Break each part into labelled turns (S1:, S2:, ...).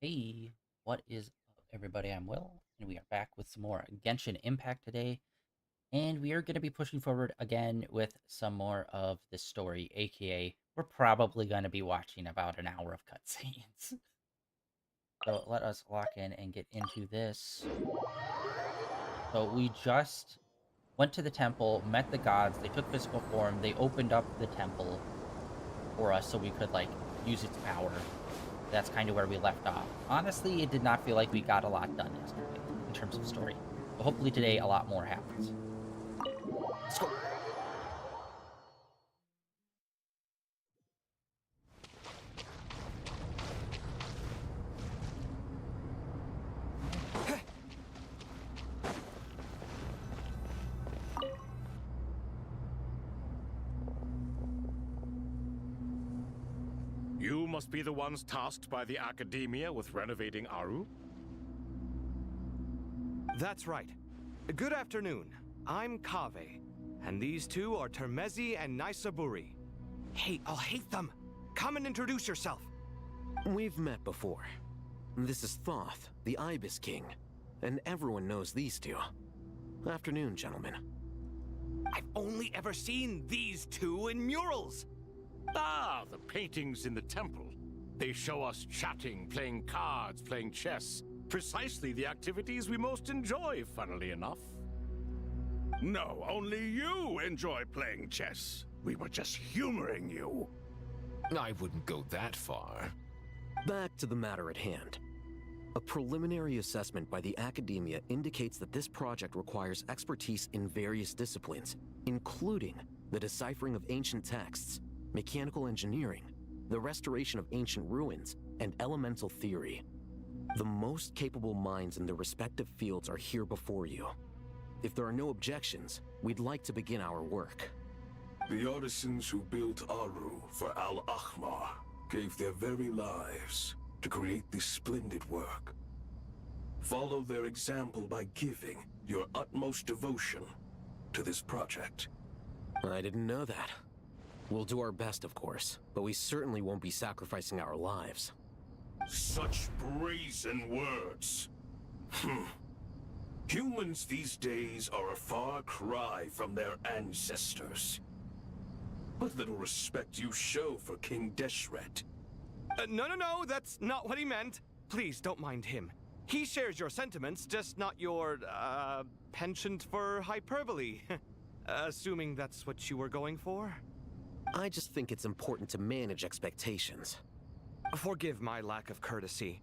S1: Hey, what is up, everybody? I'm Will, and we are back with some more Genshin Impact today. And we are going to be pushing forward again with some more of this story, aka, we're probably going to be watching about an hour of cutscenes. So let us lock in and get into this. So we just went to the temple, met the gods, they took physical form, they opened up the temple for us so we could, like, use its power. That's kind of where we left off. Honestly, it did not feel like we got a lot done yesterday in terms of story. But hopefully today a lot more happens. Let's go.
S2: You must be the ones tasked by the Academia with renovating Aru?
S3: That's right. Good afternoon. I'm Kaveh, and these two are Termezi and Naisaburi. Hey, I'll hate them! Come and introduce yourself!
S4: We've met before. This is Thoth, the Ibis King, and everyone knows these two. Afternoon, gentlemen.
S3: I've only ever seen these two in murals!
S2: Ah, the paintings in the temple. They show us chatting, playing cards, playing chess. Precisely the activities we most enjoy, funnily enough.
S5: No, only you enjoy playing chess. We were just humoring you.
S6: I wouldn't go that far.
S4: Back to the matter at hand. A preliminary assessment by the Academia indicates that this project requires expertise in various disciplines, including the deciphering of ancient texts, mechanical engineering, the restoration of ancient ruins, and elemental theory. The most capable minds in their respective fields are here before you. If there are no objections, we'd like to begin our work.
S5: The artisans who built Aru for Al-Ahmar gave their very lives to create this splendid work. Follow their example by giving your utmost devotion to this project.
S4: I didn't know that. We'll do our best, of course, but we certainly won't be sacrificing our lives.
S5: Such brazen words. Humans these days are a far cry from their ancestors. What little respect you show for King Deshret.
S3: No, that's not what he meant. Please, don't mind him. He shares your sentiments, just not your, penchant for hyperbole. Assuming that's what you were going for?
S4: I just think it's important to manage expectations.
S3: Forgive my lack of courtesy,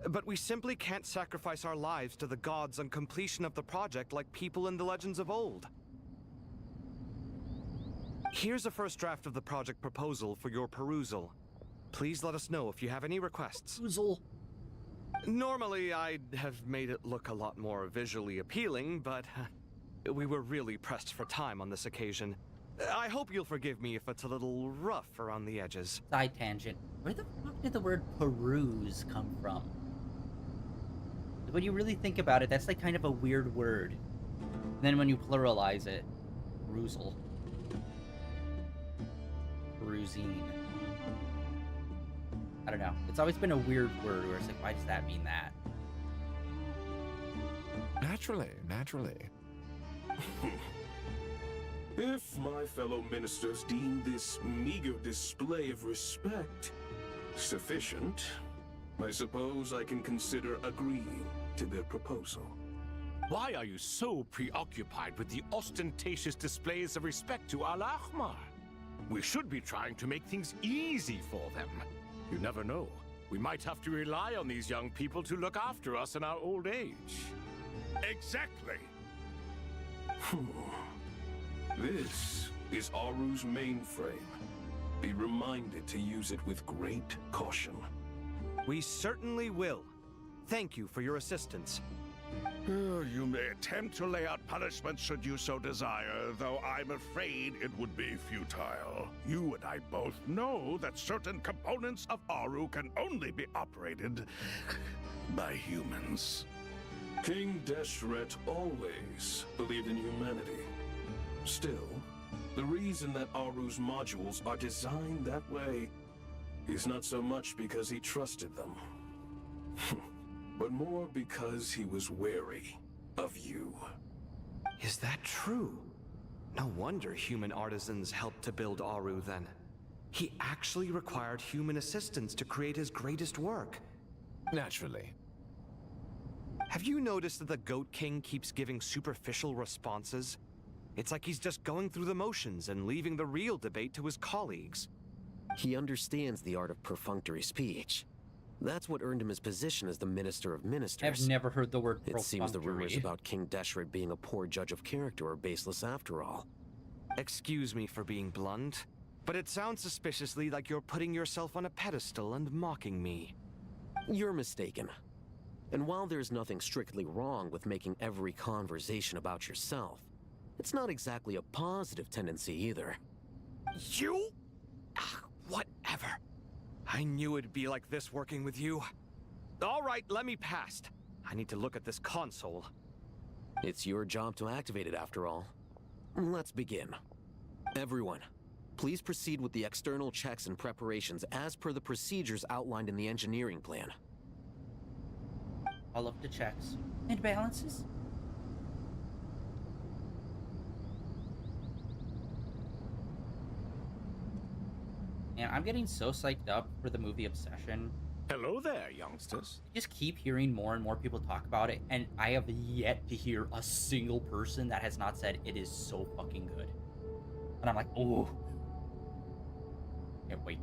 S3: but we simply can't sacrifice our lives to the gods on completion of the project like people in the legends of old. Here's a first draft of the project proposal for your perusal. Please let us know if you have any requests.
S1: Oozle.
S3: Normally, I'd have made it look a lot more visually appealing, but we were really pressed for time on this occasion. I hope you'll forgive me if it's a little rough around the edges.
S1: Side tangent. Where the fuck did the word peruse come from? When you really think about it, that's like kind of a weird word. And then when you pluralize it, perusal. Perusing. I don't know. It's always been a weird word where it's like, why does that mean that?
S6: Naturally.
S5: If my fellow ministers deem this meager display of respect sufficient, I suppose I can consider agreeing to their proposal.
S2: Why are you so preoccupied with the ostentatious displays of respect to Al-Ahmar? We should be trying to make things easy for them. You never know. We might have to rely on these young people to look after us in our old age.
S5: Exactly. This is Aru's mainframe. Be reminded to use it with great caution.
S3: We certainly will. Thank you for your assistance.
S5: You may attempt to lay out punishment should you so desire, though I'm afraid it would be futile. You and I both know that certain components of Aru can only be operated by humans. King Deshret always believed in humanity. Still, the reason that Aru's modules are designed that way is not so much because he trusted them. but more because he was wary of you.
S3: Is that true? No wonder human artisans helped to build Aru then. He actually required human assistance to create his greatest work.
S6: Naturally.
S3: Have you noticed that the Goat King keeps giving superficial responses? It's like he's just going through the motions and leaving the real debate to his colleagues.
S4: He understands the art of perfunctory speech. That's what earned him his position as the Minister of Ministers.
S1: I've never heard the word
S4: It seems the rumors
S1: perfunctory.
S4: about King Deshret being a poor judge of character are baseless after all.
S3: Excuse me for being blunt, but it sounds suspiciously like you're putting yourself on a pedestal and mocking me.
S4: You're mistaken. And while there's nothing strictly wrong with making every conversation about yourself, it's not exactly a positive tendency either.
S3: You? Whatever. I knew it'd be like this working with you. All right, let me past. I need to look at this console.
S4: It's your job to activate it after all. Let's begin. Everyone, please proceed with the external checks and preparations as per the procedures outlined in the engineering plan.
S1: All of the checks and balances. And I'm getting so psyched up for the movie Obsession.
S2: Hello there, youngsters.
S1: I just keep hearing more and more people talk about it, and I have yet to hear a single person that has not said it is so fucking good. And I'm like, oh, can't wait.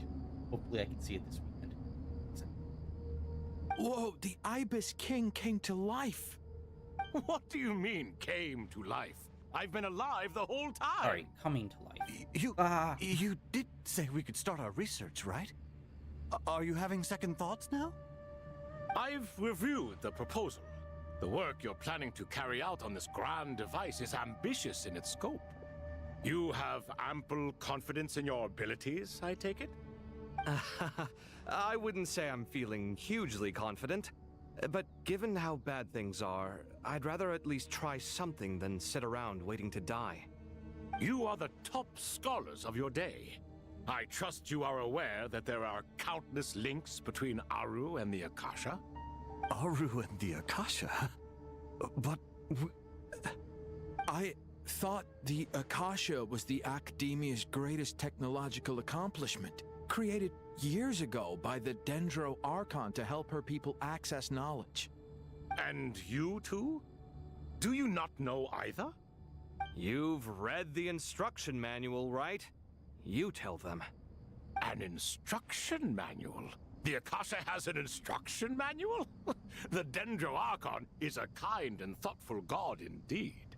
S1: Hopefully I can see it this weekend.
S7: Whoa, the Ibis King came to life.
S2: What do you mean, came to life? I've been alive the whole time.
S1: Sorry, coming to life.
S7: You did say we could start our research, right? Are you having second thoughts now?
S2: I've reviewed the proposal. The work you're planning to carry out on this grand device is ambitious in its scope. You have ample confidence in your abilities, I take it?
S3: I wouldn't say I'm feeling hugely confident, but given how bad things are, I'd rather at least try something than sit around waiting to die.
S2: You are the top scholars of your day. I trust you are aware that there are countless links between Aru and the Akasha.
S7: Aru and the Akasha? But I thought the Akasha was the Academia's greatest technological accomplishment, created years ago by the Dendro Archon to help her people access knowledge.
S2: And you too? Do you not know either?
S3: You've read the instruction manual, right? You tell them.
S2: An instruction manual? The Akasha has an instruction manual? The Dendro Archon is a kind and thoughtful god indeed.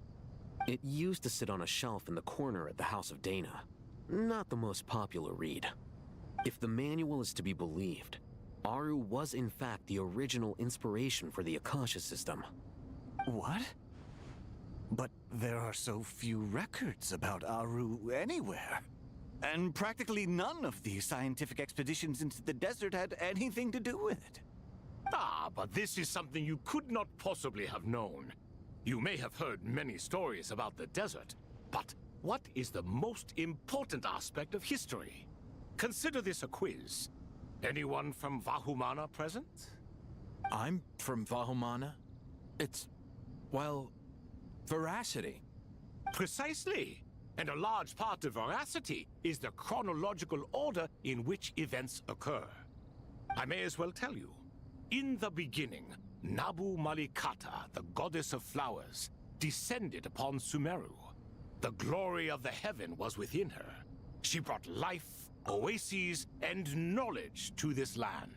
S4: It used to sit on a shelf in the corner at the House of Dana. Not the most popular read. If the manual is to be believed, Aru was in fact the original inspiration for the Akasha system.
S7: What? But there are so few records about Aru anywhere. And practically none of the scientific expeditions into the desert had anything to do with it.
S2: Ah, but this is something you could not possibly have known. You may have heard many stories about the desert, but what is the most important aspect of history? Consider this a quiz. Anyone from Vahumana present?
S7: I'm from Vahumana. It's, well, veracity.
S2: Precisely. And a large part of veracity is the chronological order in which events occur. I may as well tell you. In the beginning, Nabu Malikata, the goddess of flowers, descended upon Sumeru. The glory of the heaven was within her. She brought life, oases, and knowledge to this land.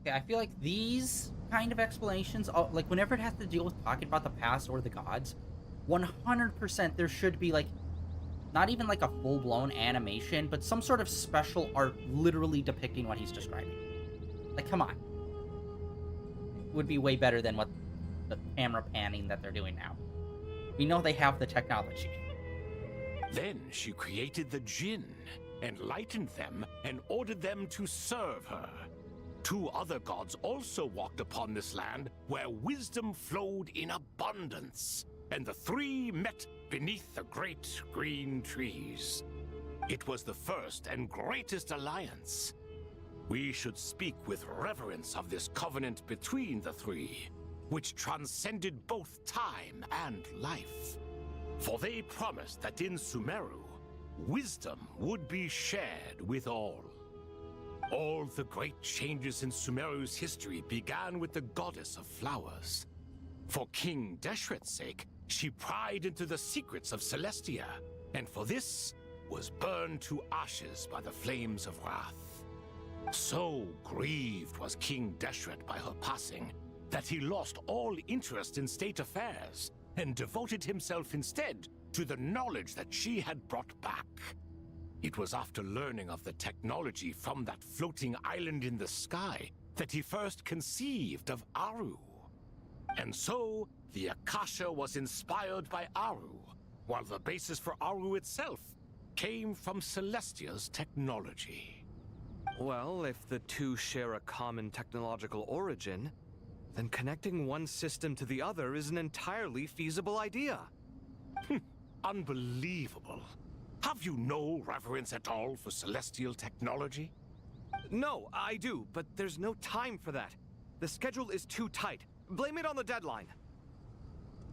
S1: Okay, I feel like these kind of explanations, like whenever it has to deal with talking about the past or the gods, 100% there should be like, not even like a full-blown animation, but some sort of special art literally depicting what he's describing. Like, come on. Would be way better than what the camera panning that they're doing now. We know they have the technology.
S2: Then she created the Jinn, enlightened them, and ordered them to serve her. Two other gods also walked upon this land where wisdom flowed in abundance, and the three met beneath the great green trees. It was the first and greatest alliance. We should speak with reverence of this covenant between the three, which transcended both time and life. For they promised that in Sumeru, wisdom would be shared with all. All the great changes in Sumeru's history began with the goddess of flowers. For King Deshret's sake, she pried into the secrets of Celestia, and for this was burned to ashes by the flames of wrath. So grieved was King Deshret by her passing that he lost all interest in state affairs and devoted himself instead to the knowledge that she had brought back. It was after learning of the technology from that floating island in the sky that he first conceived of Aru. And so, the Akasha was inspired by Aru, while the basis for Aru itself came from Celestia's technology.
S3: Well, if the two share a common technological origin, then connecting one system to the other is an entirely feasible idea.
S2: Unbelievable. Have you no reverence at all for celestial technology?
S3: No, I do, but there's no time for that. The schedule is too tight. Blame it on the deadline.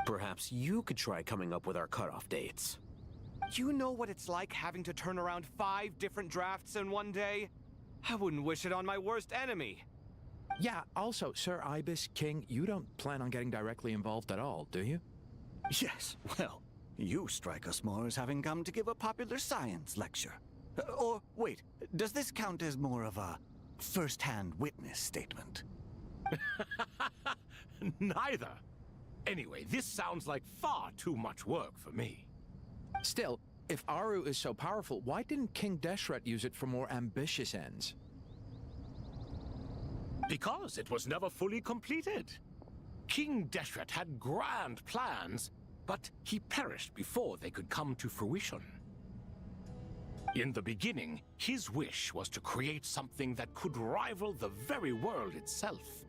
S4: Perhaps you could try coming up with our cutoff dates.
S3: You know what it's like having to turn around 5 different drafts in one day? I wouldn't wish it on my worst enemy.
S8: Yeah, also, Sir Ibis, King, you don't plan on getting directly involved at all, do you?
S7: Yes, well, you strike us more as having come to give a popular science lecture. Or, wait, does this count as more of a first-hand witness statement?
S2: Neither. Anyway, this sounds like far too much work for me.
S8: Still, if Aru is so powerful, why didn't King Deshret use it for more ambitious ends?
S2: Because it was never fully completed. King Deshret had grand plans, but he perished before they could come to fruition. In the beginning, his wish was to create something that could rival the very world itself.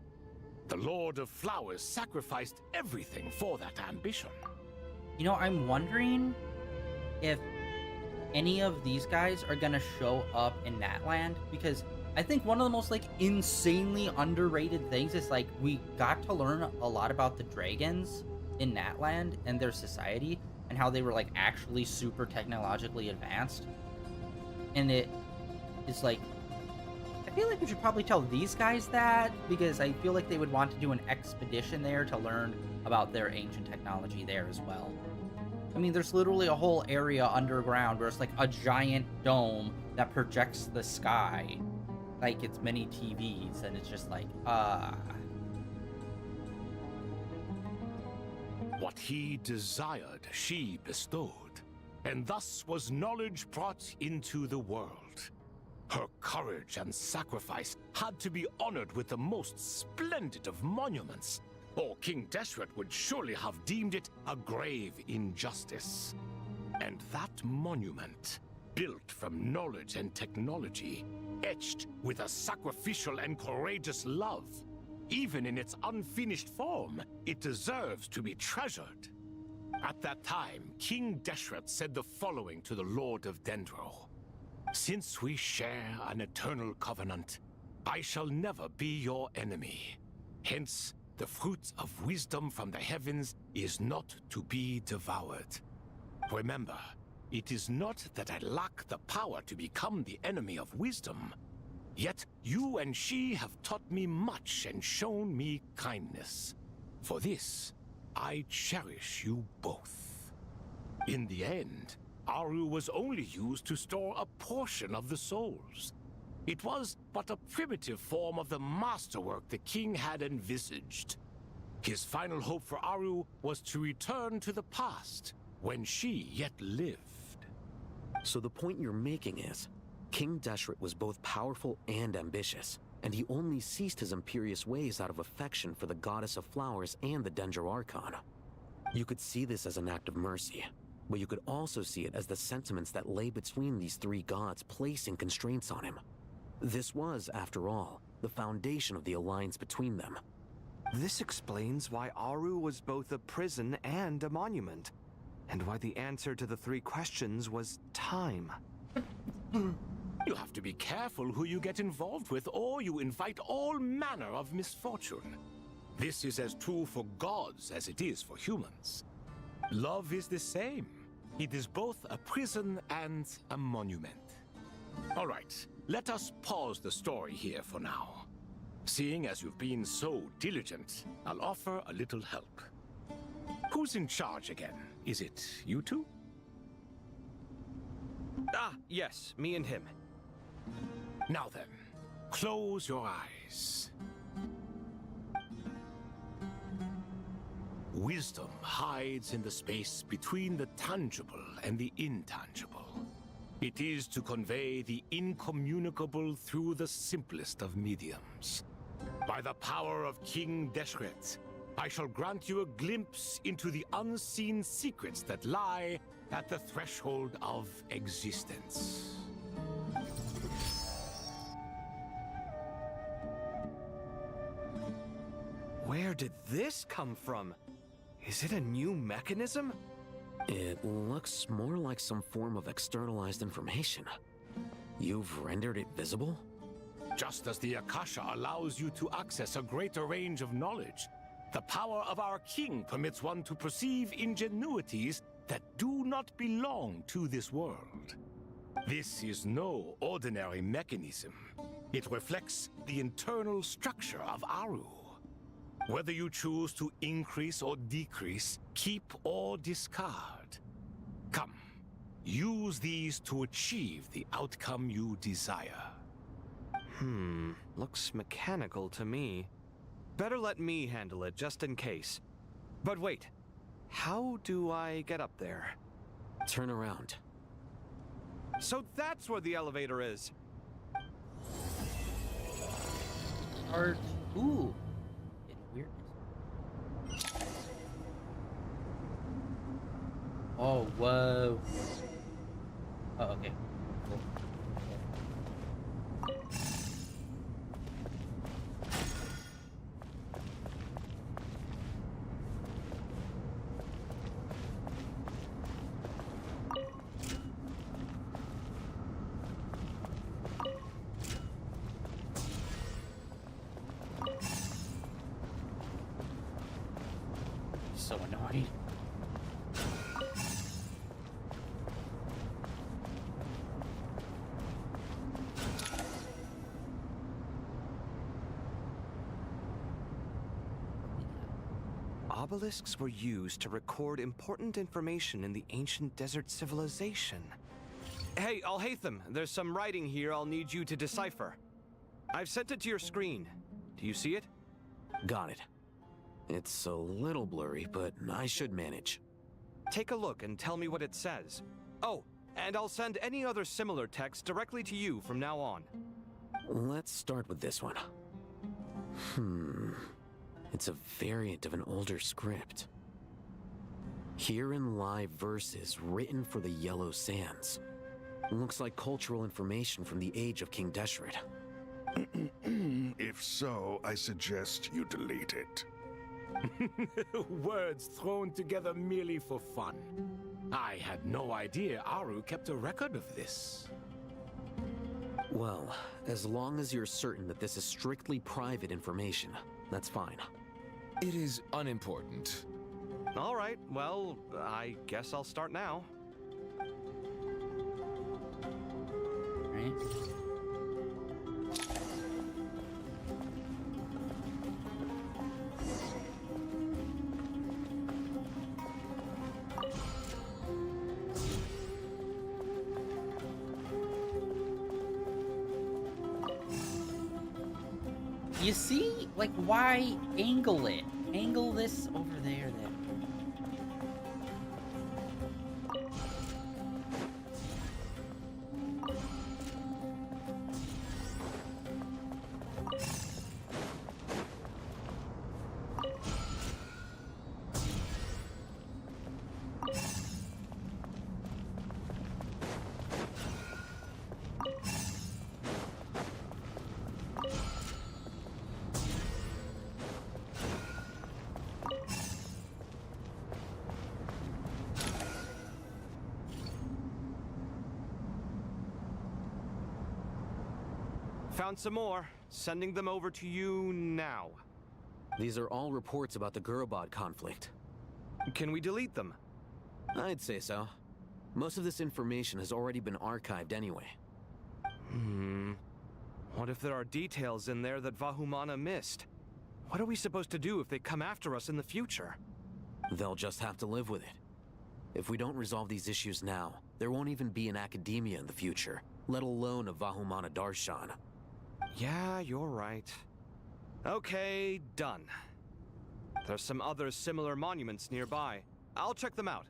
S2: The Lord of Flowers sacrificed everything for that ambition.
S1: You know, I'm wondering if any of these guys are gonna show up in that land, because I think one of the most like insanely underrated things is like we got to learn a lot about the dragons in Natland and their society and how they were like actually super technologically advanced. And it is like, I feel like we should probably tell these guys that, because I feel like they would want to do an expedition there to learn about their ancient technology there as well. I mean, there's literally a whole area underground where it's like a giant dome that projects the sky like it's many TVs, and it's just like,
S2: What he desired, she bestowed, and thus was knowledge brought into the world. Her courage and sacrifice had to be honored with the most splendid of monuments, or King Deshret would surely have deemed it a grave injustice. And that monument, built from knowledge and technology, etched with a sacrificial and courageous love, even in its unfinished form, it deserves to be treasured. At that time, King Deshret said the following to the Lord of Dendro. Since we share an eternal covenant, I shall never be your enemy. Hence, the fruit of wisdom from the heavens is not to be devoured. Remember, it is not that I lack the power to become the enemy of wisdom. Yet you and she have taught me much and shown me kindness. For this, I cherish you both. In the end, Aru was only used to store a portion of the souls. It was but a primitive form of the masterwork the king had envisaged. His final hope for Aru was to return to the past, when she yet lived.
S4: So the point you're making is, King Deshret was both powerful and ambitious, and he only ceased his imperious ways out of affection for the Goddess of Flowers and the Dendro Archon. You could see this as an act of mercy, but you could also see it as the sentiments that lay between these three gods placing constraints on him. This was, after all, the foundation of the alliance between them.
S3: This explains why Aru was both a prison and a monument, and why the answer to the 3 questions was time.
S2: You have to be careful who you get involved with, or you invite all manner of misfortune. This is as true for gods as it is for humans. Love is the same. It is both a prison and a monument. All right, let us pause the story here for now. Seeing as you've been so diligent, I'll offer a little help. Who's in charge again? Is it you two?
S3: Ah, yes, me and him.
S2: Now then, close your eyes. Wisdom hides in the space between the tangible and the intangible. It is to convey the incommunicable through the simplest of mediums. By the power of King Deshret, I shall grant you a glimpse into the unseen secrets that lie at the threshold of existence.
S3: Where did this come from? Is it a new mechanism?
S4: It looks more like some form of externalized information. You've rendered it visible?
S2: Just as the Akasha allows you to access a greater range of knowledge, the power of our king permits one to perceive ingenuities that do not belong to this world. This is no ordinary mechanism. It reflects the internal structure of Aru. Whether you choose to increase or decrease, keep or discard. Come, use these to achieve the outcome you desire.
S3: Looks mechanical to me. Better let me handle it, just in case. But wait, how do I get up there?
S4: Turn around.
S3: So that's where the elevator is.
S1: Art. Ooh. Getting weirdness. Oh, whoa. Oh, okay. Cool. So annoying.
S3: Obelisks were used to record important information in the ancient desert civilization. Hey, Alhaitham, there's some writing here I'll need you to decipher. I've sent it to your screen. Do you see it?
S4: Got it. It's a little blurry, but I should manage.
S3: Take a look and tell me what it says. Oh, and I'll send any other similar text directly to you from now on.
S4: Let's start with this one. It's a variant of an older script. Herein lie verses written for the Yellow Sands. Looks like cultural information from the age of King Deshret.
S5: If so, I suggest you delete it.
S2: Words thrown together merely for fun. I had no idea Aru kept a record of this.
S4: Well, as long as you're certain that this is strictly private information, that's fine.
S6: It is unimportant.
S3: All right, well, I guess I'll start now.
S1: Right? You see? Like, why angle it? Angle this over there then.
S3: Found some more. Sending them over to you now.
S4: These are all reports about the Gurubad conflict.
S3: Can we delete them?
S4: I'd say so. Most of this information has already been archived anyway.
S3: What if there are details in there that Vahumana missed? What are we supposed to do if they come after us in the future?
S4: They'll just have to live with it. If we don't resolve these issues now, there won't even be an academia in the future, let alone a Vahumana Darshan.
S3: Yeah, you're right. Okay, done. There's some other similar monuments nearby. I'll check them out.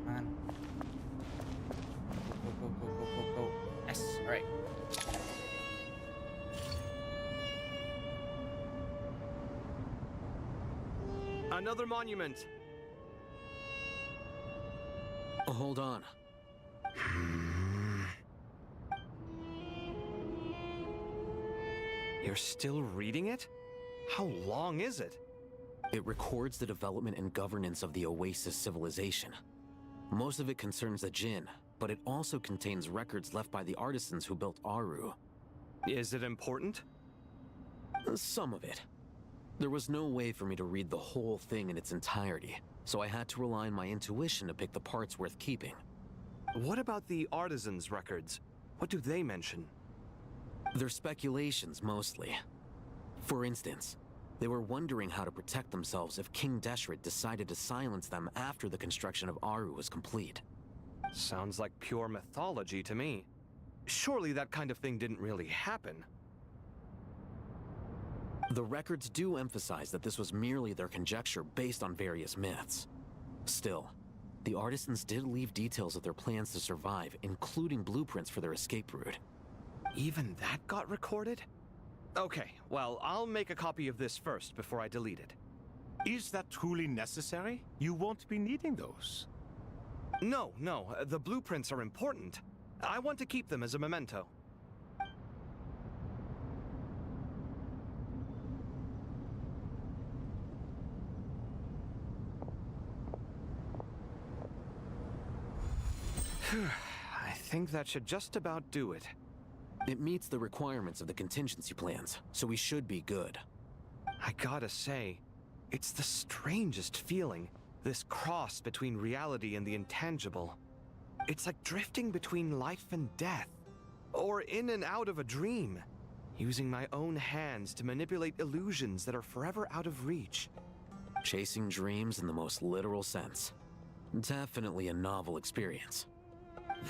S1: Come on. Go, go, go, go, go, go. Yes, all right.
S3: Another monument.
S4: Hold on.
S3: You're still reading it? How long is it?
S4: It records the development and governance of the Oasis civilization. Most of it concerns the Jinn, but it also contains records left by the artisans who built Aru.
S3: Is it important?
S4: Some of it. There was no way for me to read the whole thing in its entirety, so I had to rely on my intuition to pick the parts worth keeping.
S3: What about the artisans' records? What do they mention?
S4: They're speculations, mostly. For instance, they were wondering how to protect themselves if King Deshret decided to silence them after the construction of Aru was complete.
S3: Sounds like pure mythology to me. Surely that kind of thing didn't really happen.
S4: The records do emphasize that this was merely their conjecture based on various myths. Still, the artisans did leave details of their plans to survive, including blueprints for their escape route.
S3: Even that got recorded? Okay, well, I'll make a copy of this first before I delete it.
S2: Is that truly necessary? You won't be needing those.
S3: No, the blueprints are important. I want to keep them as a memento. I think that should just about do it.
S4: It meets the requirements of the contingency plans, so we should be good.
S3: I gotta say, it's the strangest feeling, this cross between reality and the intangible. It's like drifting between life and death, or in and out of a dream, using my own hands to manipulate illusions that are forever out of reach.
S4: Chasing dreams in the most literal sense. Definitely a novel experience.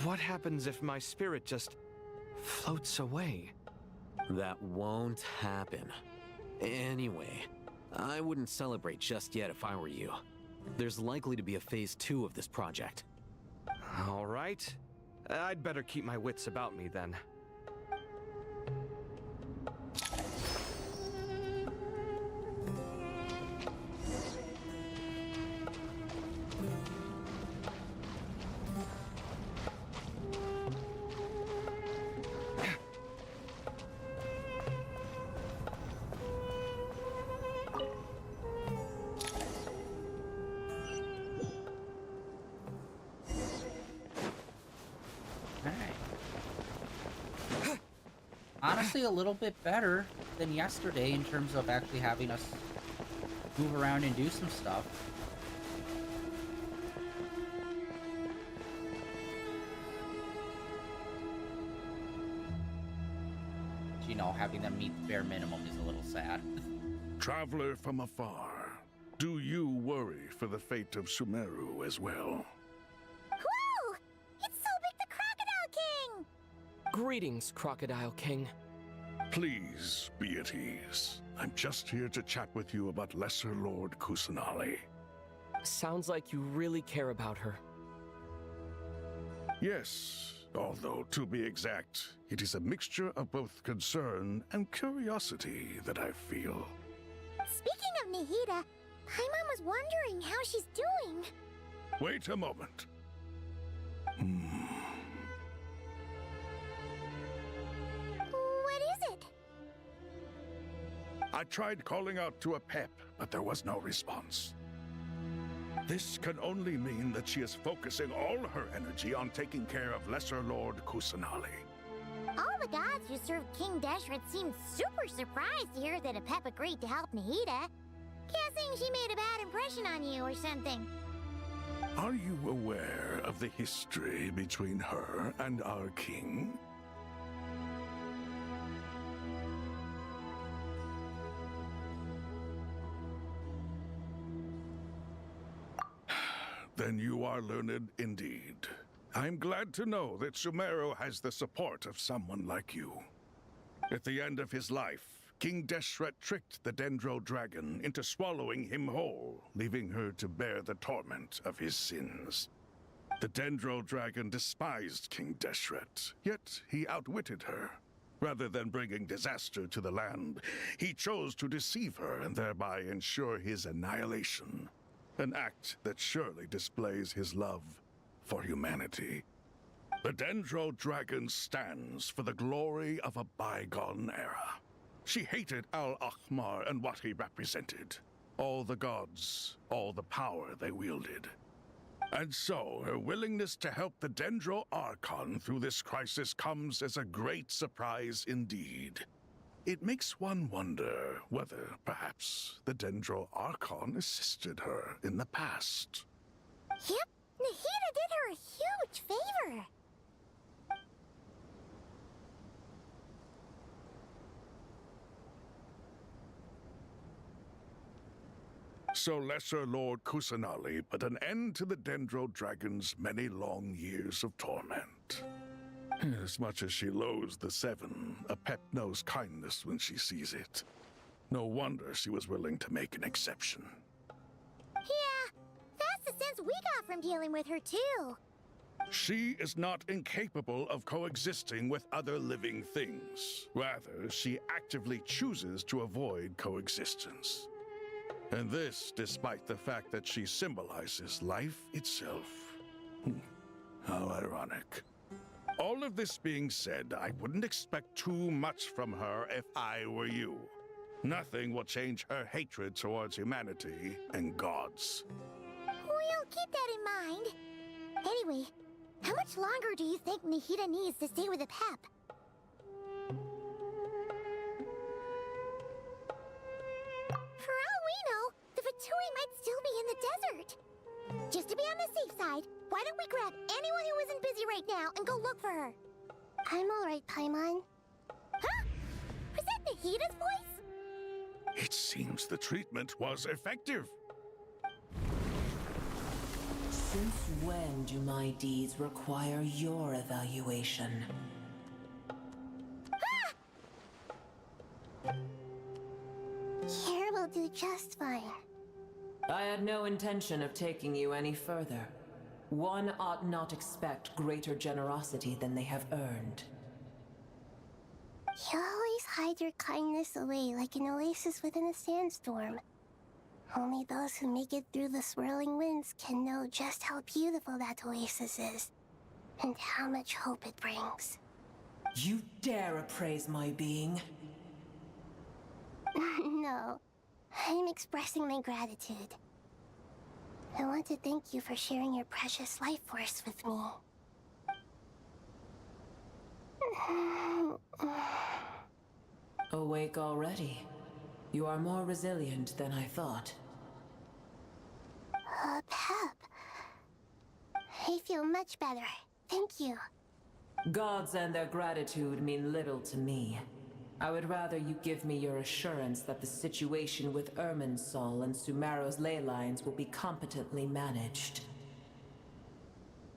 S3: What happens if my spirit just floats away?
S4: That won't happen. Anyway, I wouldn't celebrate just yet if I were you. There's likely to be a phase 2 of this project.
S3: All right. I'd better keep my wits about me then.
S1: Honestly, a little bit better than yesterday in terms of actually having us move around and do some stuff. You know, having them meet the bare minimum is a little sad.
S5: Traveler from afar, do you worry for the fate of Sumeru as well?
S9: Whoa! It's Sobek the Crocodile King!
S10: Greetings, Crocodile King.
S5: Please be at ease. I'm just here to chat with you about Lesser Lord Kusanali.
S9: Sounds like you really care about her.
S5: Yes, although to be exact, it is a mixture of both concern and curiosity that I feel.
S10: Speaking of Nahida, Paimon was wondering how she's doing.
S5: Wait a moment.
S10: What is it?
S5: I tried calling out to a pep, but there was no response. This can only mean that she is focusing all her energy on taking care of Lesser Lord Kusanali.
S10: All the gods who served King Deshret seemed super surprised to hear that Apep agreed to help Nahida. Guessing she made a bad impression on you or something.
S5: Are you aware of the history between her and our king? Then you are learned indeed. I'm glad to know that Sumeru has the support of someone like you. At the end of his life, King Deshret tricked the Dendro Dragon into swallowing him whole, leaving her to bear the torment of his sins. The Dendro Dragon despised King Deshret, yet he outwitted her. Rather than bringing disaster to the land, he chose to deceive her and thereby ensure his annihilation. An act that surely displays his love for humanity. The Dendro Dragon stands for the glory of a bygone era. She hated Al-Ahmar and what he represented. All the gods, all the power they wielded. And so, her willingness to help the Dendro Archon through this crisis comes as a great surprise indeed. It makes one wonder whether, perhaps, the Dendro Archon assisted her in the past.
S10: Yep, Nahida did her a huge favor.
S5: So Lesser Lord Kusanali put an end to the Dendro Dragon's many long years of torment. As much as she loathes the Seven, Apep knows kindness when she sees it. No wonder she was willing to make an exception.
S10: Yeah, that's the sense we got from dealing with her too.
S5: She is not incapable of coexisting with other living things. Rather, she actively chooses to avoid coexistence. And this despite the fact that she symbolizes life itself. How ironic. All of this being said, I wouldn't expect too much from her if I were you. Nothing will change her hatred towards humanity and gods.
S10: We'll keep that in mind. Anyway, how much longer do you think Nahida needs to stay with Apep? For all we know, the Fatui might still be in the desert. Just to be on the safe side, why don't we grab anyone who isn't busy right now and go look for her? I'm alright, Paimon. Huh? Was that Nahida's voice?
S5: It seems the treatment was effective.
S11: Since when do my deeds require your evaluation?
S10: Here will do just fine.
S11: I had no intention of taking you any further. One ought not expect greater generosity than they have earned.
S10: You always hide your kindness away like an oasis within a sandstorm. Only those who make it through the swirling winds can know just how beautiful that oasis is, and how much hope it brings.
S11: You dare appraise my being?
S10: No, I'm expressing my gratitude. I want to thank you for sharing your precious life force with me.
S11: Awake already? You are more resilient than I thought.
S10: Pep. I feel much better. Thank you.
S11: Gods and their gratitude mean little to me. I would rather you give me your assurance that the situation with Irminsul and Sumeru's ley lines will be competently managed.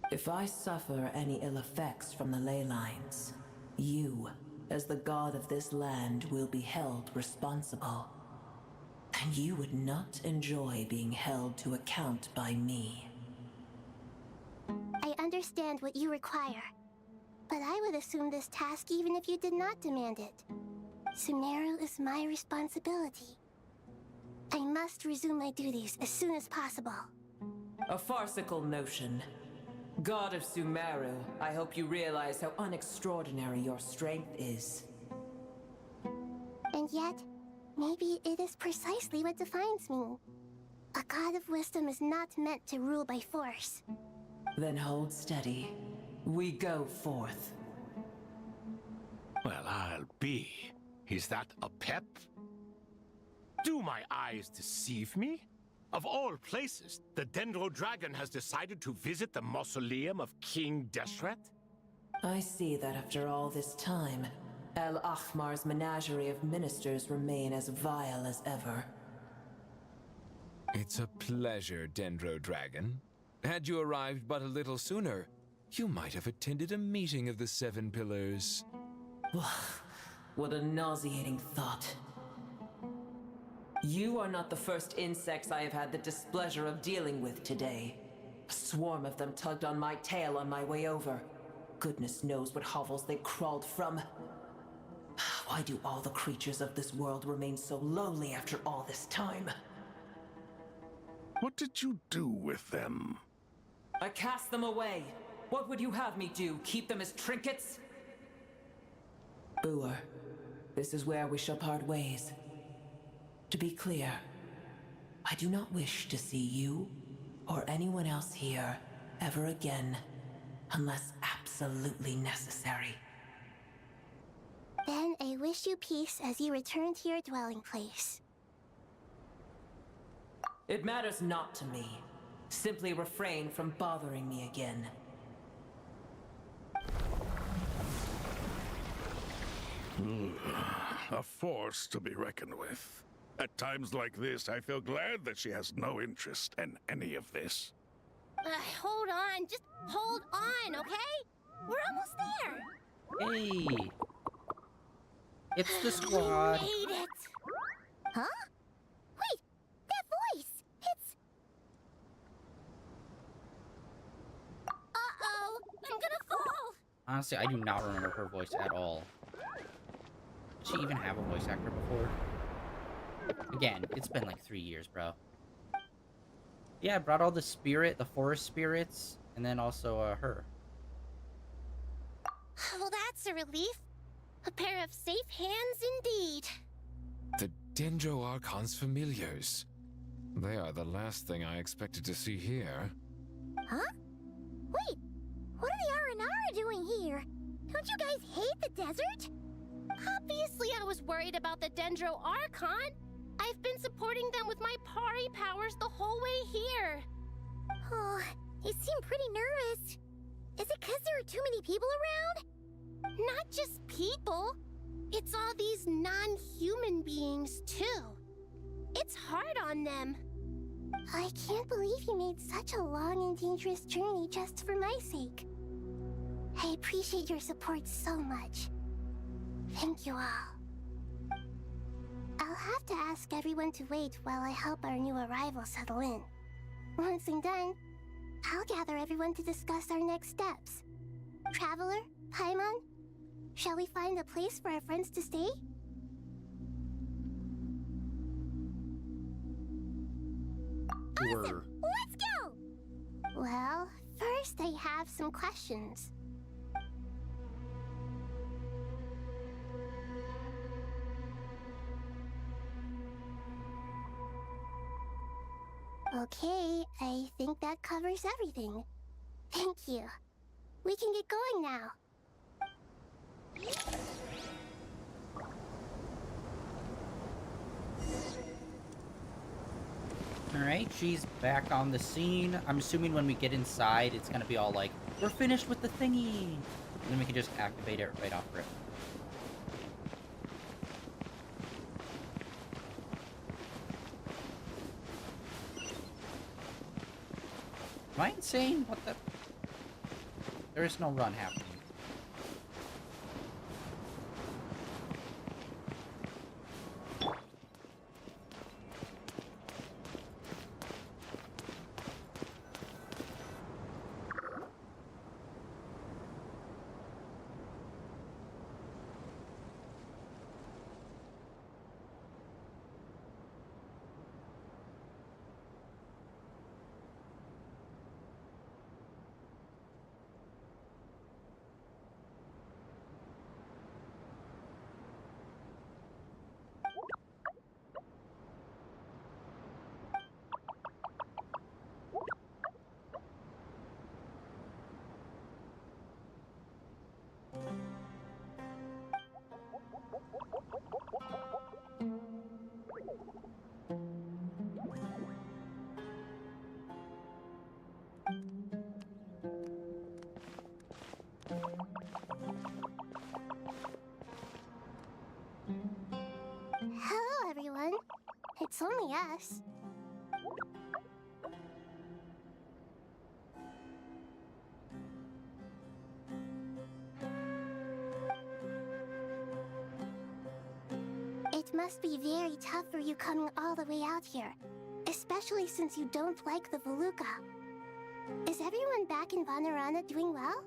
S11: If I suffer any ill effects from the ley lines, you as the god of this land, will be held responsible. And you would not enjoy being held to account by me.
S10: I understand what you require, but I would assume this task even if you did not demand it. Sumeru is my responsibility. I must resume my duties as soon as possible.
S11: A farcical notion. God of Sumeru, I hope you realize how unextraordinary your strength is.
S10: And yet, maybe it is precisely what defines me. A god of wisdom is not meant to rule by force.
S11: Then hold steady. We go forth.
S2: Well, I'll be. Is that a pep? Do my eyes deceive me? Of all places, the Dendro Dragon has decided to visit the mausoleum of King Deshret?
S11: I see that after all this time, El Ahmar's menagerie of ministers remain as vile as ever.
S6: It's a pleasure, Dendro Dragon. Had you arrived but a little sooner, you might have attended a meeting of the Seven Pillars.
S11: What a nauseating thought. You are not the first insects I have had the displeasure of dealing with today. A swarm of them tugged on my tail on my way over. Goodness knows what hovels they crawled from. Why do all the creatures of this world remain so lowly after all this time?
S5: What did you do with them?
S11: I cast them away. What would you have me do? Keep them as trinkets? Boer, this is where we shall part ways. To be clear, I do not wish to see you or anyone else here ever again, unless absolutely necessary.
S10: Then I wish you peace as you return to your dwelling place.
S11: It matters not to me. Simply refrain from bothering me again.
S5: A force to be reckoned with. At times like this, I feel glad that she has no interest in any of this.
S10: Hold on, just hold on, okay? We're almost there.
S1: Hey! It's the squad.
S10: You made it! Huh? Wait, that voice! It's... Uh-oh! I'm gonna fall!
S1: Honestly, I do not remember her voice at all. Did she even have a voice actor before? Again, it's been like 3 years, bro. Yeah, I brought all the forest spirits, and then also her.
S10: Well, that's a relief. A pair of safe hands indeed.
S6: The Dendro Archon's familiars. They are the last thing I expected to see here.
S10: Huh? Wait, what are the Aranara doing here? Don't you guys hate the desert? Obviously, I was worried about the Dendro Archon. I've been supporting them with my Pari powers the whole way here. Oh, you seem pretty nervous. Is it because there are too many people around? Not just people. It's all these non-human beings, too. It's hard on them. I can't believe you made such a long and dangerous journey just for my sake. I appreciate your support so much. Thank you all. I'll have to ask everyone to wait while I help our new arrival settle in. Once I'm done, I'll gather everyone to discuss our next steps. Traveler, Paimon, shall we find a place for our friends to stay? Awesome! Let's go! Well, first I have some questions. Okay, I think that covers everything. Thank you. We can get going now.
S1: Alright, she's back on the scene. I'm assuming when we get inside, it's gonna be all like, we're finished with the thingy! And then we can just activate it right off rip. Am I insane? What the? There is no run happening.
S10: It's only us. It must be very tough for you coming all the way out here, especially since you don't like the Voluka. Is everyone back in Vanarana doing well?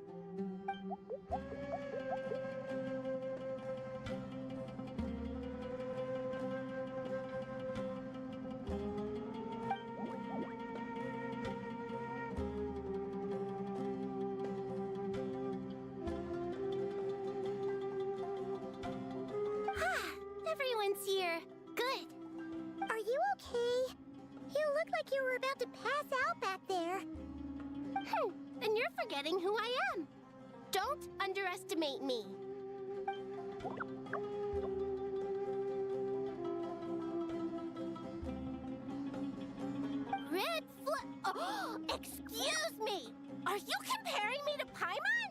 S10: Everyone's here. Good. Are you okay? You look like you were about to pass out back there. And you're forgetting who I am. Don't underestimate me. Red Oh, excuse me! Are you comparing me to Paimon?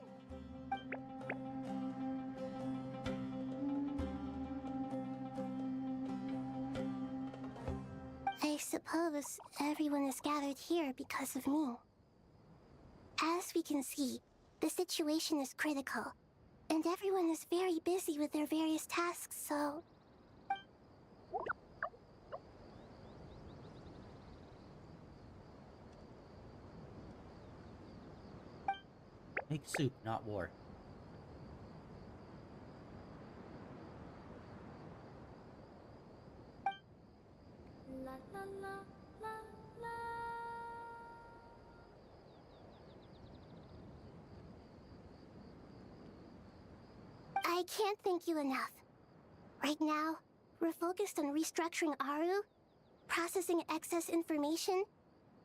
S10: I suppose everyone is gathered here because of me. As we can see, the situation is critical, and everyone is very busy with their various tasks, so...
S1: Make soup, not war.
S10: La la la la la. I can't thank you enough. Right now, we're focused on restructuring Aru, processing excess information,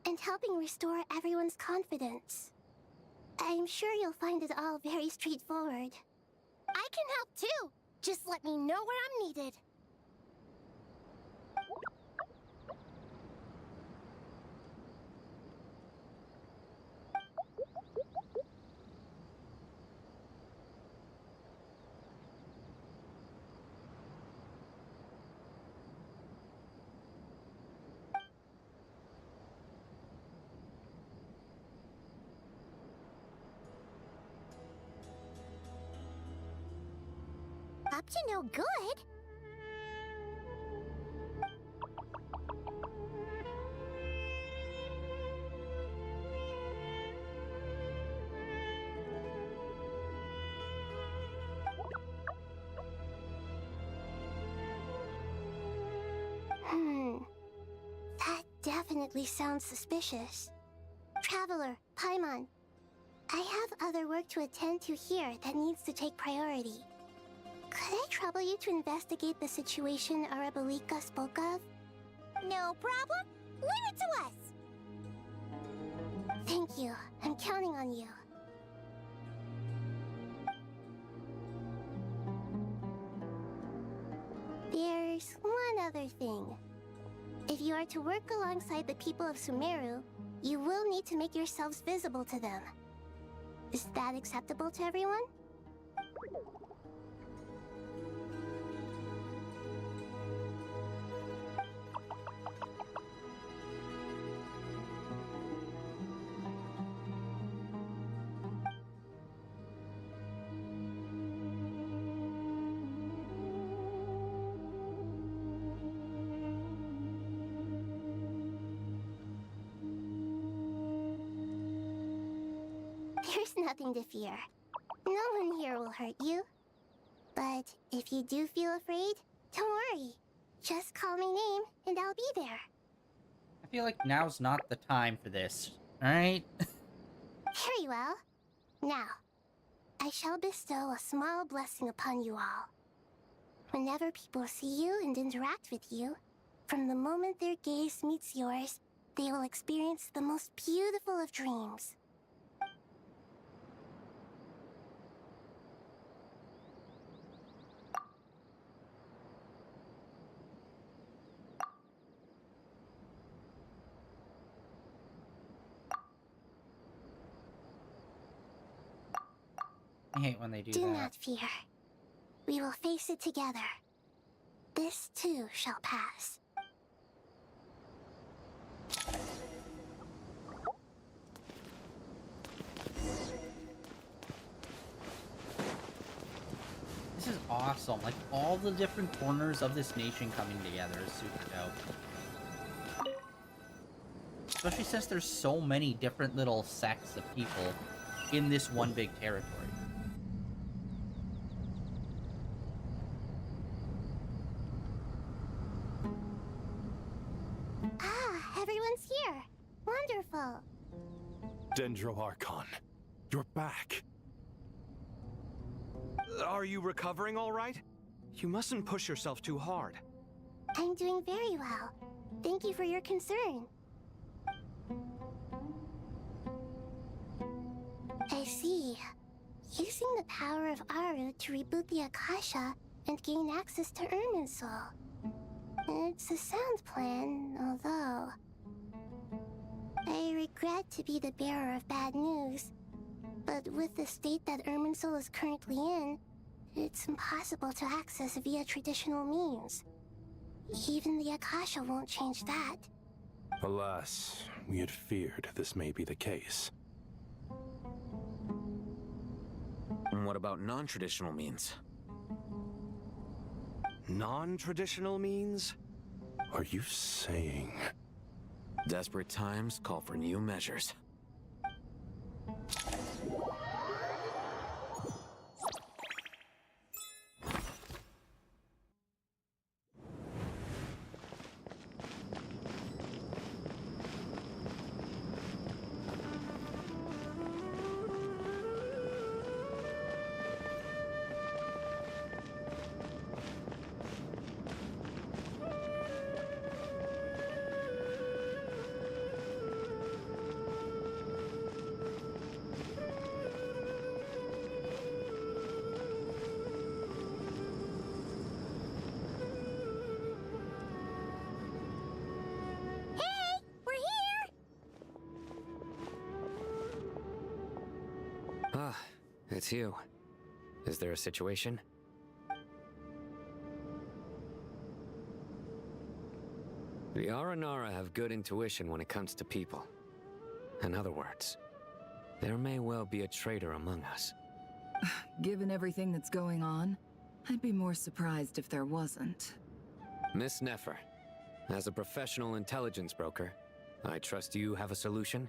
S10: and helping restore everyone's confidence. I'm sure you'll find it all very straightforward. I can help too. Just let me know where I'm needed. Up to no good? That definitely sounds suspicious. Traveler, Paimon, I have other work to attend to here that needs to take priority. Could I trouble you to investigate the situation Arabalika spoke of? No problem. Leave it to us. Thank you. I'm counting on you. There's one other thing. If you are to work alongside the people of Sumeru, you will need to make yourselves visible to them. Is that acceptable to everyone? There's nothing to fear. No one here will hurt you. But if you do feel afraid, don't worry. Just call my name and I'll be there.
S1: I feel like now's not the time for this, alright?
S10: Very well. Now, I shall bestow a small blessing upon you all. Whenever people see you and interact with you, from the moment their gaze meets yours, they will experience the most beautiful of dreams.
S1: I hate when they do
S10: Do
S1: that.
S10: not fear. We will face it together. This too shall pass.
S1: This is awesome. Like, all the different corners of this nation coming together is super dope. Especially since there's so many different little sects of people in this one big territory.
S10: Ah, everyone's here. Wonderful.
S12: Dendro Archon, you're back.
S3: Are you recovering all right? You mustn't push yourself too hard.
S10: I'm doing very well. Thank you for your concern. I see. Using the power of Aru to reboot the Akasha and gain access to Irminsul. It's a sound plan, although... I regret to be the bearer of bad news, but with the state that Irminsul is currently in, it's impossible to access via traditional means. Even the Akasha won't change that.
S12: Alas, we had feared this may be the case.
S4: And what about non-traditional means?
S3: Non-traditional means?
S12: Are you saying...
S4: Desperate times call for new measures.
S9: Ah, it's you. Is there a situation? The Aranara have good intuition when it comes to people. In other words, there may well be a traitor among us.
S13: Given everything that's going on, I'd be more surprised if there wasn't.
S9: Miss Nefer, as a professional intelligence broker, I trust you have a solution?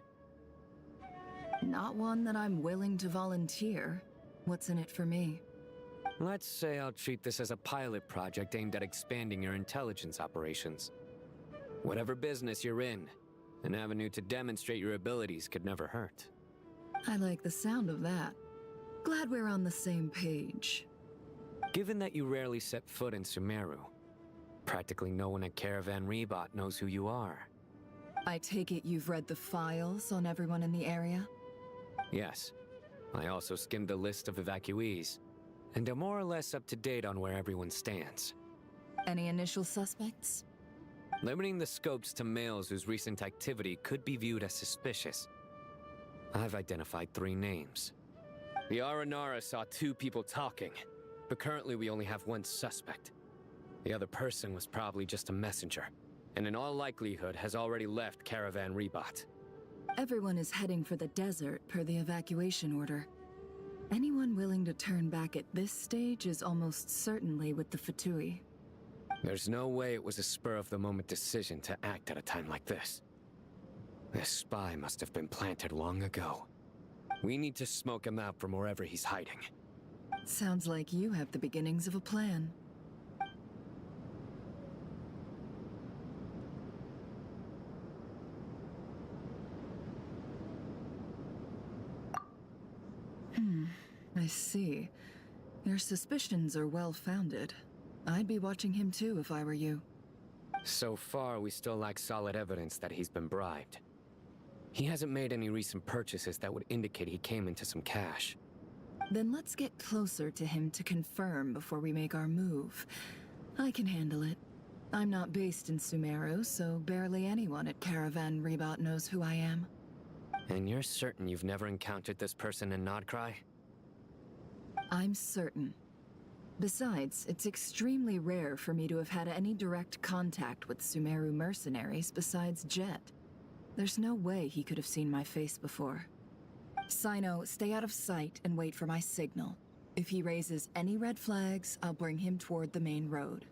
S13: Not one that I'm willing to volunteer. What's in it for me?
S9: Let's say I'll treat this as a pilot project aimed at expanding your intelligence operations. Whatever business you're in, an avenue to demonstrate your abilities could never hurt.
S13: I like the sound of that. Glad we're on the same page.
S9: Given that you rarely set foot in Sumeru, practically no one at Caravan Rebot knows who you are.
S13: I take it you've read the files on everyone in the area?
S9: Yes. I also skimmed the list of evacuees, and am more or less up to date on where everyone stands.
S13: Any initial suspects?
S9: Limiting the scopes to males whose recent activity could be viewed as suspicious. I've identified 3 names. The Aranara saw 2 people talking, but currently we only have 1 suspect. The other person was probably just a messenger, and in all likelihood has already left Caravan Rebot.
S13: Everyone is heading for the desert per the evacuation order. Anyone willing to turn back at this stage is almost certainly with the Fatui.
S9: There's no way it was a spur-of-the-moment decision to act at a time like this. This spy must have been planted long ago. We need to smoke him out from wherever he's hiding.
S13: Sounds like you have the beginnings of a plan. I see. Your suspicions are well-founded. I'd be watching him too if I were you.
S9: So far, we still lack solid evidence that he's been bribed. He hasn't made any recent purchases that would indicate he came into some cash.
S13: Then let's get closer to him to confirm before we make our move. I can handle it. I'm not based in Sumeru, so barely anyone at Caravan Rebot knows who I am.
S9: And you're certain you've never encountered this person in Nodcry?
S13: I'm certain. Besides, it's extremely rare for me to have had any direct contact with Sumeru mercenaries besides Jet. There's no way he could have seen my face before. Sino, stay out of sight and wait for my signal. If he raises any red flags, I'll bring him toward the main road.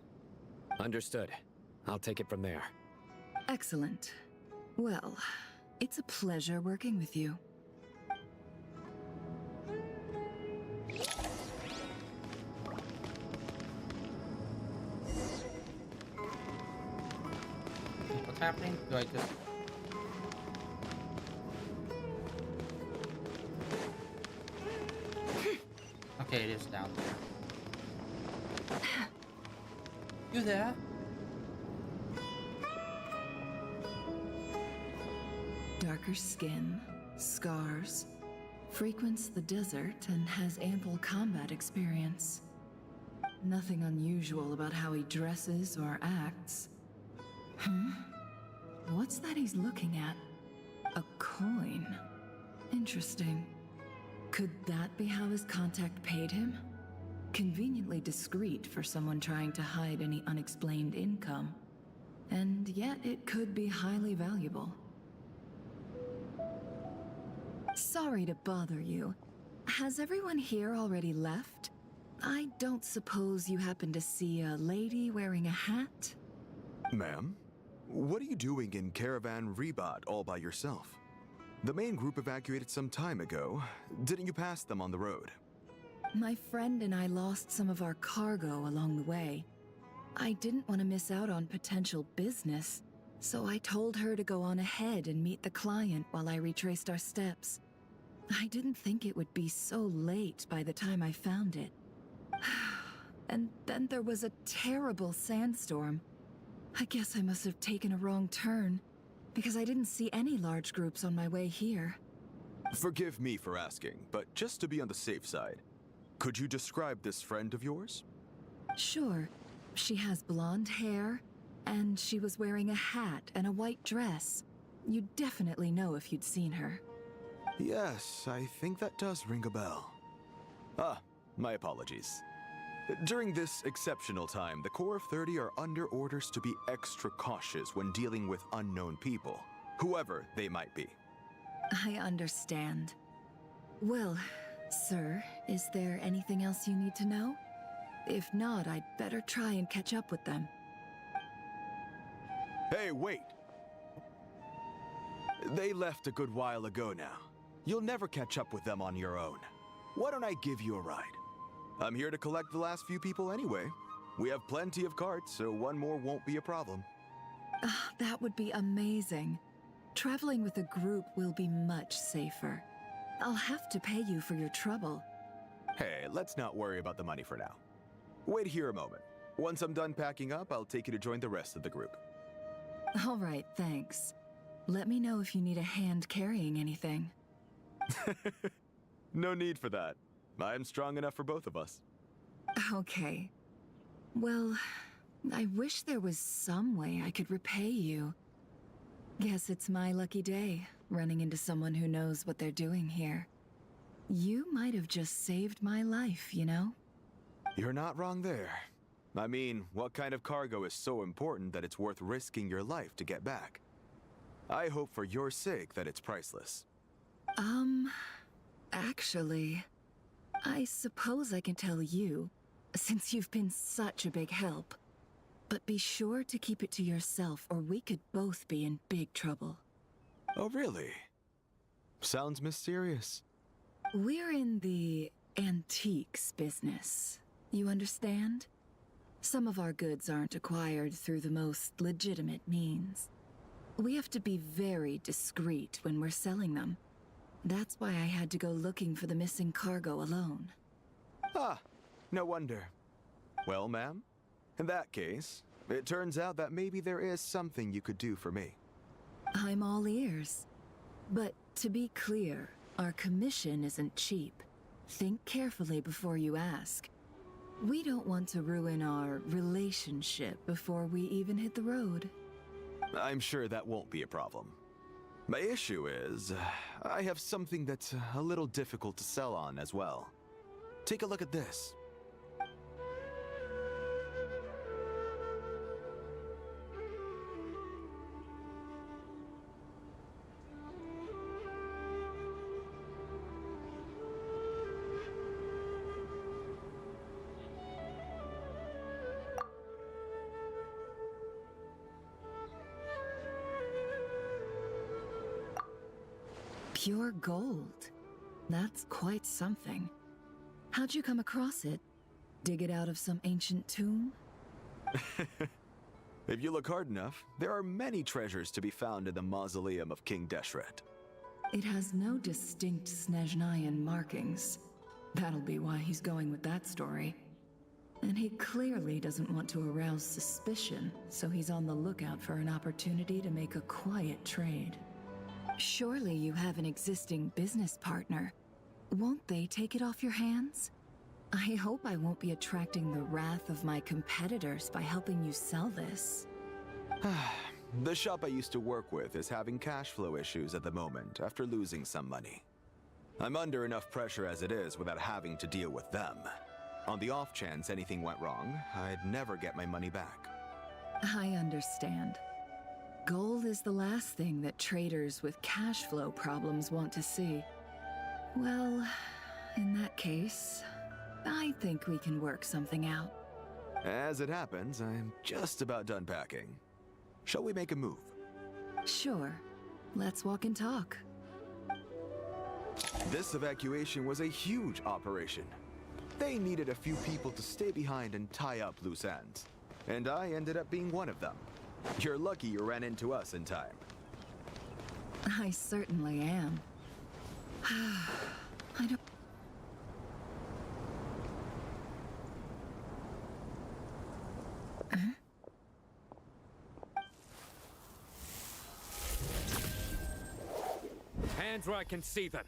S9: Understood. I'll take it from there.
S13: Excellent. Well, it's a pleasure working with you.
S1: What's happening? Do I just... Okay, it is down there. You there?
S13: Darker skin, scars, frequents the desert and has ample combat experience. Nothing unusual about how he dresses or acts. What's that he's looking at? A coin. Interesting. Could that be how his contact paid him? Conveniently discreet for someone trying to hide any unexplained income. And yet it could be highly valuable. Sorry to bother you. Has everyone here already left? I don't suppose you happen to see a lady wearing a hat?
S14: Ma'am? What are you doing in Caravan Rebat all by yourself? The main group evacuated some time ago. Didn't you pass them on the road?
S13: My friend and I lost some of our cargo along the way. I didn't want to miss out on potential business, so I told her to go on ahead and meet the client while I retraced our steps. I didn't think it would be so late by the time I found it. And then there was a terrible sandstorm. I guess I must have taken a wrong turn, because I didn't see any large groups on my way here.
S14: Forgive me for asking, but just to be on the safe side, could you describe this friend of yours?
S13: Sure. She has blonde hair, and she was wearing a hat and a white dress. You'd definitely know if you'd seen her.
S14: Yes, I think that does ring a bell. Ah, my apologies. During this exceptional time, the Corps of 30 are under orders to be extra cautious when dealing with unknown people, whoever they might be.
S13: I understand. Well, sir, is there anything else you need to know? If not, I'd better try and catch up with them.
S14: Hey, wait! They left a good while ago now. You'll never catch up with them on your own. Why don't I give you a ride? I'm here to collect the last few people anyway. We have plenty of carts, so one more won't be a problem.
S13: That would be amazing. Traveling with a group will be much safer. I'll have to pay you for your trouble.
S14: Hey, let's not worry about the money for now. Wait here a moment. Once I'm done packing up, I'll take you to join the rest of the group.
S13: All right, thanks. Let me know if you need a hand carrying anything.
S14: No need for that. I'm strong enough for both of us.
S13: Okay. Well, I wish there was some way I could repay you. Guess it's my lucky day, running into someone who knows what they're doing here. You might have just saved my life, you know?
S14: You're not wrong there. I mean, what kind of cargo is so important that it's worth risking your life to get back? I hope for your sake that it's priceless.
S13: Actually, I suppose I can tell you, since you've been such a big help. But be sure to keep it to yourself, or we could both be in big trouble.
S14: Oh, really? Sounds mysterious.
S13: We're in the antiques business. You understand? Some of our goods aren't acquired through the most legitimate means. We have to be very discreet when we're selling them. That's why I had to go looking for the missing cargo alone.
S14: Ah, no wonder. Well, ma'am, in that case, it turns out that maybe there is something you could do for me.
S13: I'm all ears. But to be clear, our commission isn't cheap. Think carefully before you ask. We don't want to ruin our relationship before we even hit the road.
S14: I'm sure that won't be a problem. My issue is, I have something that's a little difficult to sell on as well. Take a look at this.
S13: Pure gold. That's quite something. How'd you come across it? Dig it out of some ancient tomb?
S14: If you look hard enough, there are many treasures to be found in the mausoleum of King Deshret.
S13: It has no distinct Snezhnayan markings. That'll be why he's going with that story. And he clearly doesn't want to arouse suspicion, so he's on the lookout for an opportunity to make a quiet trade. Surely you have an existing business partner. Won't they take it off your hands? I hope I won't be attracting the wrath of my competitors by helping you sell this.
S14: The shop I used to work with is having cash flow issues at the moment after losing some money. I'm under enough pressure as it is without having to deal with them. On the off chance anything went wrong, I'd never get my money back.
S13: I understand. Gold is the last thing that traders with cash flow problems want to see. Well, in that case, I think we can work something out.
S14: As it happens, I'm just about done packing. Shall we make a move?
S13: Sure. Let's walk and talk.
S14: This evacuation was a huge operation. They needed a few people to stay behind and tie up loose ends. And I ended up being one of them. You're lucky you ran into us in time.
S13: I certainly am. I don't...
S9: Hands where I can see them.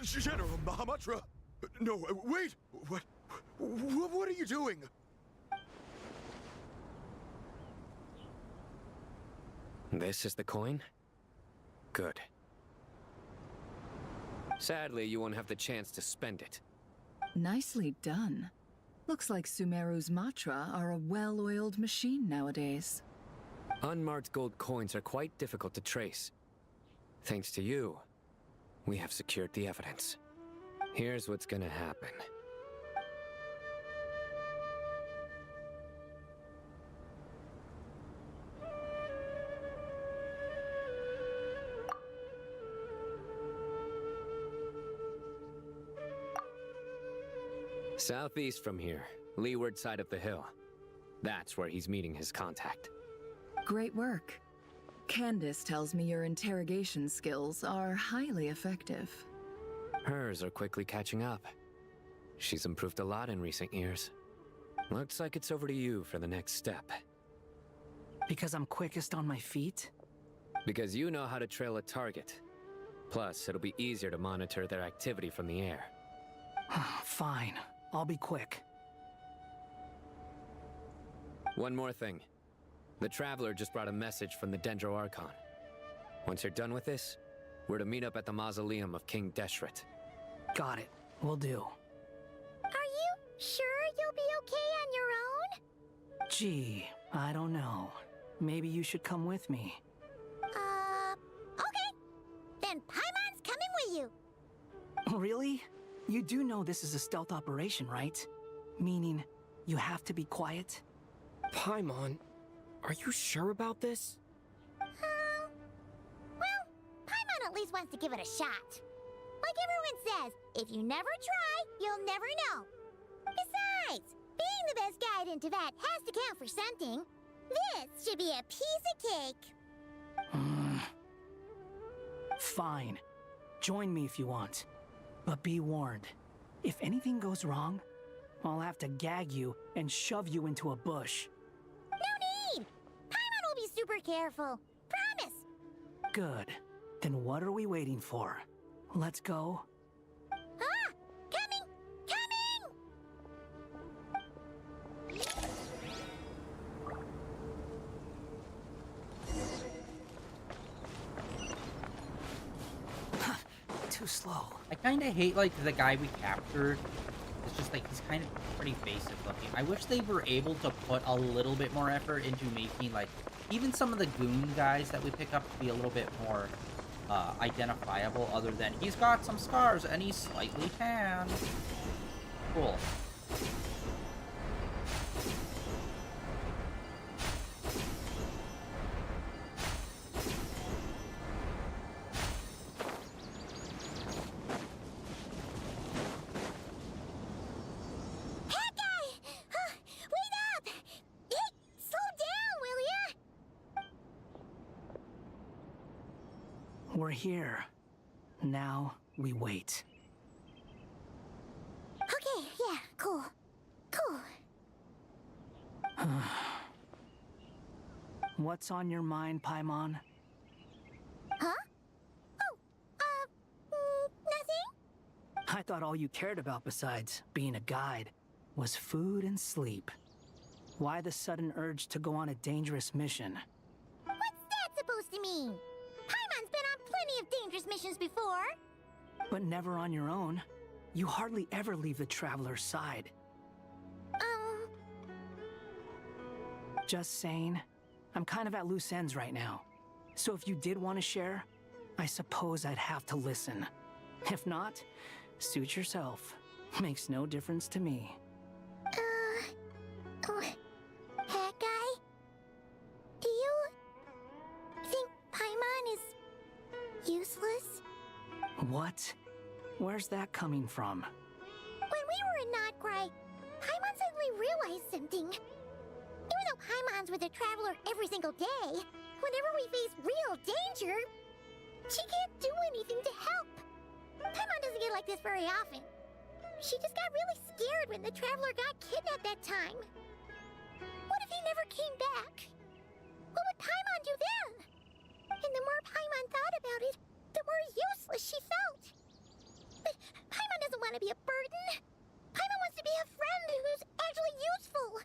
S14: General Mahamatra! No, wait! What are you doing?
S9: This is the coin? Good. Sadly, you won't have the chance to spend it.
S13: Nicely done. Looks like Sumeru's Matra are a well-oiled machine nowadays.
S9: Unmarked gold coins are quite difficult to trace. Thanks to you, we have secured the evidence. Here's what's gonna happen. Southeast from here, leeward side of the hill. That's where he's meeting his contact.
S13: Great work. Candace tells me your interrogation skills are highly effective.
S9: Hers are quickly catching up. She's improved a lot in recent years. Looks like it's over to you for the next step.
S15: Because I'm quickest on my feet?
S9: Because you know how to trail a target. Plus, it'll be easier to monitor their activity from the air.
S15: Fine. I'll be quick.
S9: One more thing. The Traveler just brought a message from the Dendro Archon. Once you're done with this, we're to meet up at the mausoleum of King Deshret.
S15: Got it. Will do.
S10: Are you sure you'll be okay on your own?
S15: Gee, I don't know. Maybe you should come with me.
S10: Okay. Then Paimon's coming with you.
S15: Really? You do know this is a stealth operation, right? Meaning, you have to be quiet?
S16: Paimon, are you sure about this?
S10: Well, Paimon at least wants to give it a shot. Like everyone says, if you never try, you'll never know. Besides, being the best guide in Teyvat has to count for something. This should be a piece of cake.
S15: Fine. Join me if you want. But be warned. If anything goes wrong, I'll have to gag you and shove you into a bush.
S10: No need! Paimon will be super careful. Promise!
S15: Good. Then what are we waiting for? Let's go.
S10: Ah! Coming!
S15: Coming! Too slow.
S1: I kind of hate, like, the guy we captured. It's just, like, he's kind of pretty basic looking. I wish they were able to put a little bit more effort into making, like, even some of the goon guys that we pick up to be a little bit more identifiable, other than he's got some scars and he's slightly tan. Cool.
S15: We're here. Now we wait.
S10: Okay, yeah, cool. Cool.
S15: What's on your mind, Paimon?
S10: Huh? Nothing?
S15: I thought all you cared about besides being a guide was food and sleep. Why the sudden urge to go on a dangerous mission?
S10: What's that supposed to mean? Paimon's been on plenty of dangerous missions before.
S15: But never on your own. You hardly ever leave the Traveler's side. Just saying, I'm kind of at loose ends right now. So if you did want to share, I suppose I'd have to listen. If not, suit yourself. Makes no difference to me.
S10: Hat guy? Do you think Paimon is useless?
S15: What? Where's that coming from?
S10: When we were in Notcry, Paimon suddenly realized something. Even though Paimon's with the Traveler every single day, whenever we face real danger, she can't do anything to help. Paimon doesn't get like this very often. She just got really scared when the Traveler got kidnapped that time. What if he never came back? What would Paimon do then? And the more Paimon thought about it, the more useless she felt. But Paimon doesn't want to be a burden. Paimon wants to be a friend who's actually useful.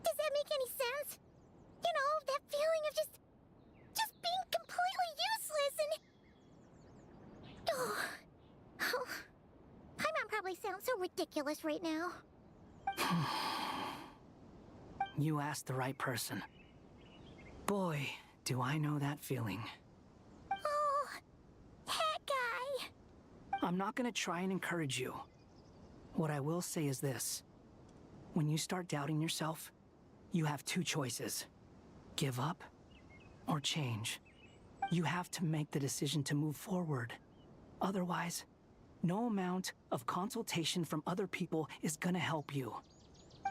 S10: Does that make any sense? You know, that feeling of just being completely useless and... Oh. Paimon probably sounds so ridiculous right now.
S15: You asked the right person. Boy, do I know that feeling.
S10: Oh, that guy.
S15: I'm not gonna try and encourage you. What I will say is this. When you start doubting yourself, you have two choices. Give up or change. You have to make the decision to move forward. Otherwise, no amount of consultation from other people is gonna help you.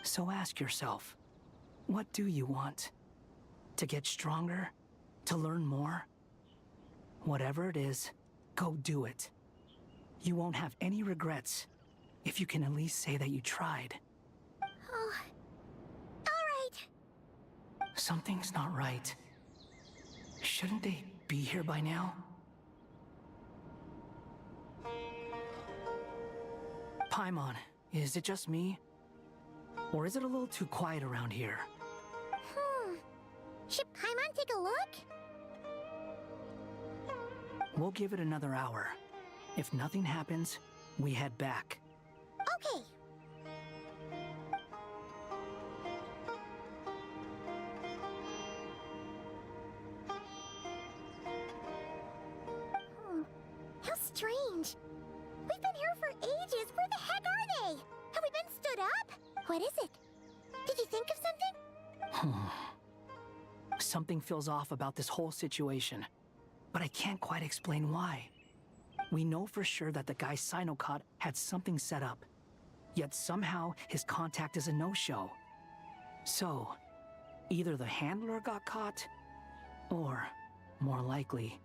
S15: So ask yourself, what do you want? To get stronger? To learn more? Whatever it is, go do it. You won't have any regrets if you can at least say that you tried.
S10: Oh, all right.
S15: Something's not right. Shouldn't they be here by now? Paimon, is it just me? Or is it a little too quiet around here?
S10: Should Paimon take a look?
S15: We'll give it another hour. If nothing happens, we head back.
S10: Okay. How strange. We've been here for ages. Where the heck are they? Have we been stood up? What is it? Did you think of something?
S15: Something feels off about this whole situation, but I can't quite explain why. We know for sure that the guy Sinocot had something set up, yet somehow his contact is a no-show. So, either the handler got caught, or, more likely,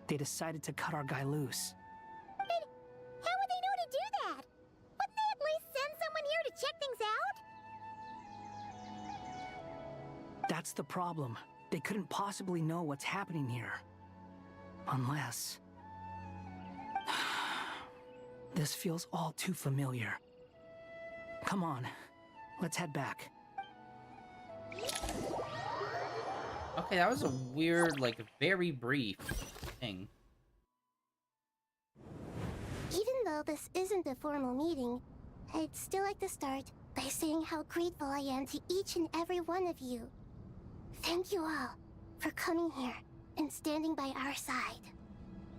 S15: they decided to cut our guy loose.
S10: But how would they know to do that? Wouldn't they at least send someone here to check things out?
S15: That's the problem. They couldn't possibly know what's happening here. Unless... This feels all too familiar. Come on, let's head back.
S1: Okay, that was a weird, like, very brief thing.
S10: Even though this isn't a formal meeting, I'd still like to start by saying how grateful I am to each and every one of you. Thank you all for coming here and standing by our side.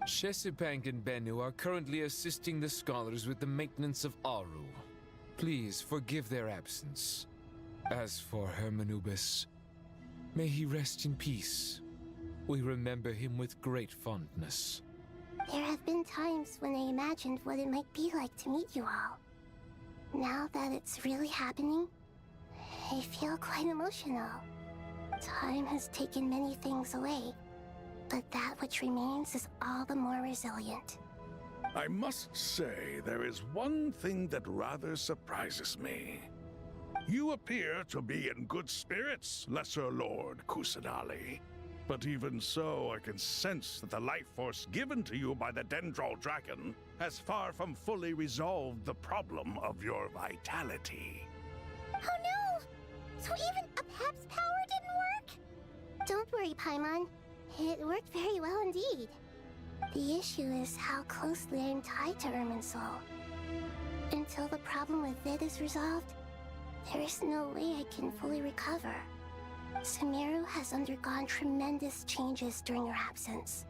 S6: Chesipank and Bennu are currently assisting the scholars with the maintenance of Aru. Please forgive their absence. As for Hermanubis, may he rest in peace. We remember him with great fondness.
S10: There have been times when I imagined what it might be like to meet you all. Now that it's really happening, I feel quite emotional. Time has taken many things away, But that which remains is all the more resilient.
S5: I must say, there is one thing that rather surprises me. You appear to be in good spirits, Lesser Lord Kusanali. But even so, I can sense that the life force given to you by the Dendral Dragon has far from fully resolved the problem of your vitality.
S10: Oh no! So even a Pep's power didn't work? Don't worry, Paimon. It worked very well indeed. The issue is how closely I'm tied to Irminsul. Until the problem with it is resolved, there is no way I can fully recover. Sumeru has undergone tremendous changes during your absence.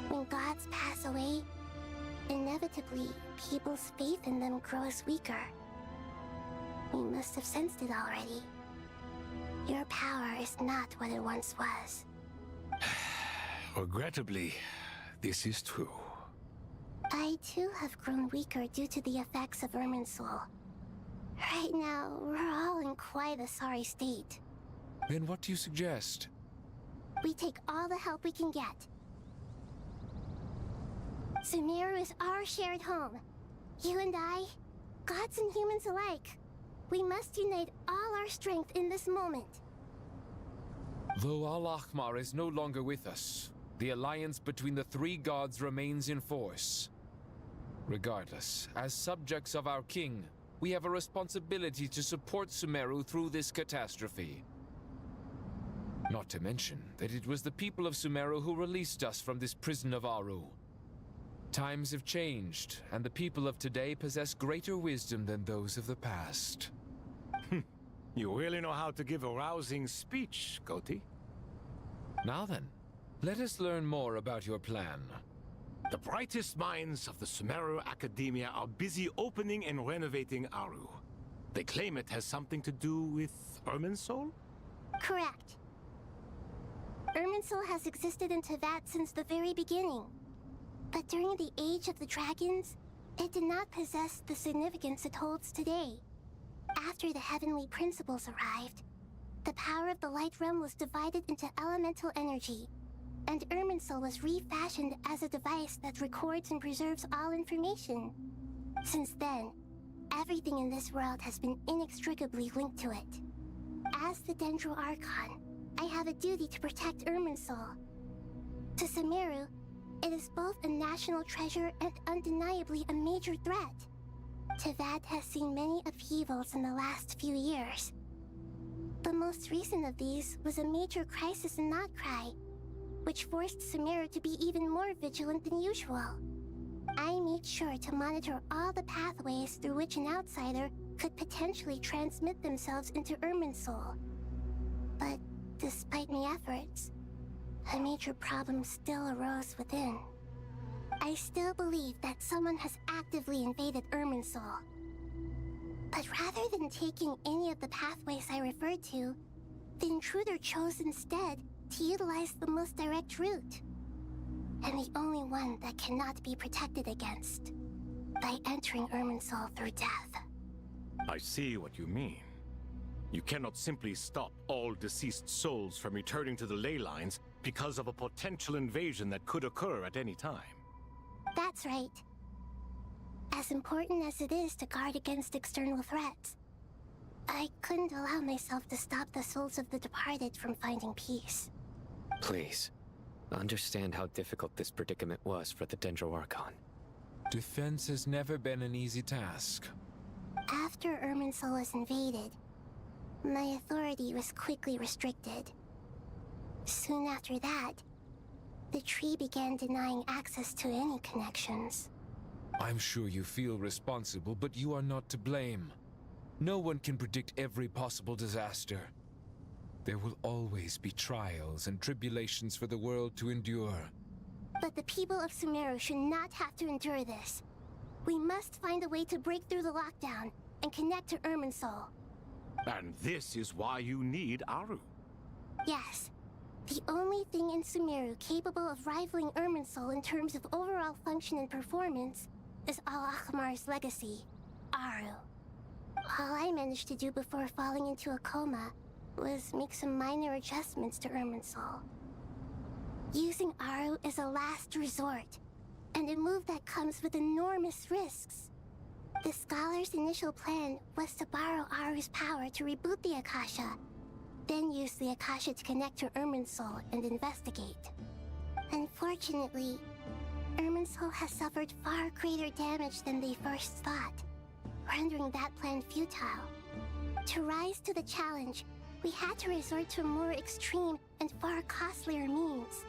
S10: When gods pass away, inevitably, people's faith in them grows weaker. You must have sensed it already. Your power is not what it once was.
S2: Regrettably, this is true.
S10: I too have grown weaker due to the effects of Irminsul. Right now, we're all in quite a sorry state.
S6: Then what do you suggest?
S10: We take all the help we can get. Sumeru is our shared home. You and I, gods and humans alike. We must unite all our strength in this moment.
S6: Though Al-Ahmar is no longer with us, the alliance between the three gods remains in force. Regardless, as subjects of our king, we have a responsibility to support Sumeru through this catastrophe. Not to mention that it was the people of Sumeru who released us from this prison of Aru. Times have changed, and the people of today possess greater wisdom than those of the past.
S2: You really know how to give a rousing speech, Koti.
S6: Now then, let us learn more about your plan.
S2: The brightest minds of the Sumeru Academia are busy opening and renovating Aru. They claim it has something to do with Irminsul?
S10: Correct. Irminsul has existed in Tevat since the very beginning. But during the Age of the Dragons, it did not possess the significance it holds today. After the heavenly principles arrived, the power of the Light Realm was divided into elemental energy, and Irminsul was refashioned as a device that records and preserves all information. Since then, everything in this world has been inextricably linked to it. As the Dendro Archon, I have a duty to protect Irminsul. To Sumeru, it is both a national treasure and undeniably a major threat. Tevat has seen many upheavals in the last few years. The most recent of these was a major crisis in Notcry, which forced Sumeru to be even more vigilant than usual. I made sure to monitor all the pathways through which an outsider could potentially transmit themselves into Irminsul. But despite my efforts, a major problem still arose within. I still believe that someone has actively invaded Irminsul. But rather than taking any of the pathways I referred to, the intruder chose instead to utilize the most direct route. And the only one that cannot be protected against. By entering Irminsul through death.
S2: I see what you mean. You cannot simply stop all deceased souls from returning to the ley lines because of a potential invasion that could occur at any time.
S10: That's right. As important as it is to guard against external threats, I couldn't allow myself to stop the souls of the departed from finding peace.
S9: Please, understand how difficult this predicament was for the Dendro Archon.
S6: Defense has never been an easy task.
S10: After Irminsul was invaded, my authority was quickly restricted. Soon after that, the tree began denying access to any connections.
S6: I'm sure you feel responsible, but you are not to blame. No one can predict every possible disaster. There will always be trials and tribulations for the world to endure.
S10: But the people of Sumeru should not have to endure this. We must find a way to break through the lockdown and connect to Irminsul.
S2: And this is why you need Aru.
S10: Yes. The only thing in Sumeru capable of rivaling Irminsul in terms of overall function and performance is Al-Ahmar's legacy, Aru. All I managed to do before falling into a coma was make some minor adjustments to Irminsul. Using Aru is a last resort, and a move that comes with enormous risks. The Scholar's initial plan was to borrow Aru's power to reboot the Akasha, then use the Akasha to connect to Irminsul and investigate. Unfortunately, Irminsul has suffered far greater damage than they first thought, rendering that plan futile. To rise to the challenge, we had to resort to a more extreme and far costlier means.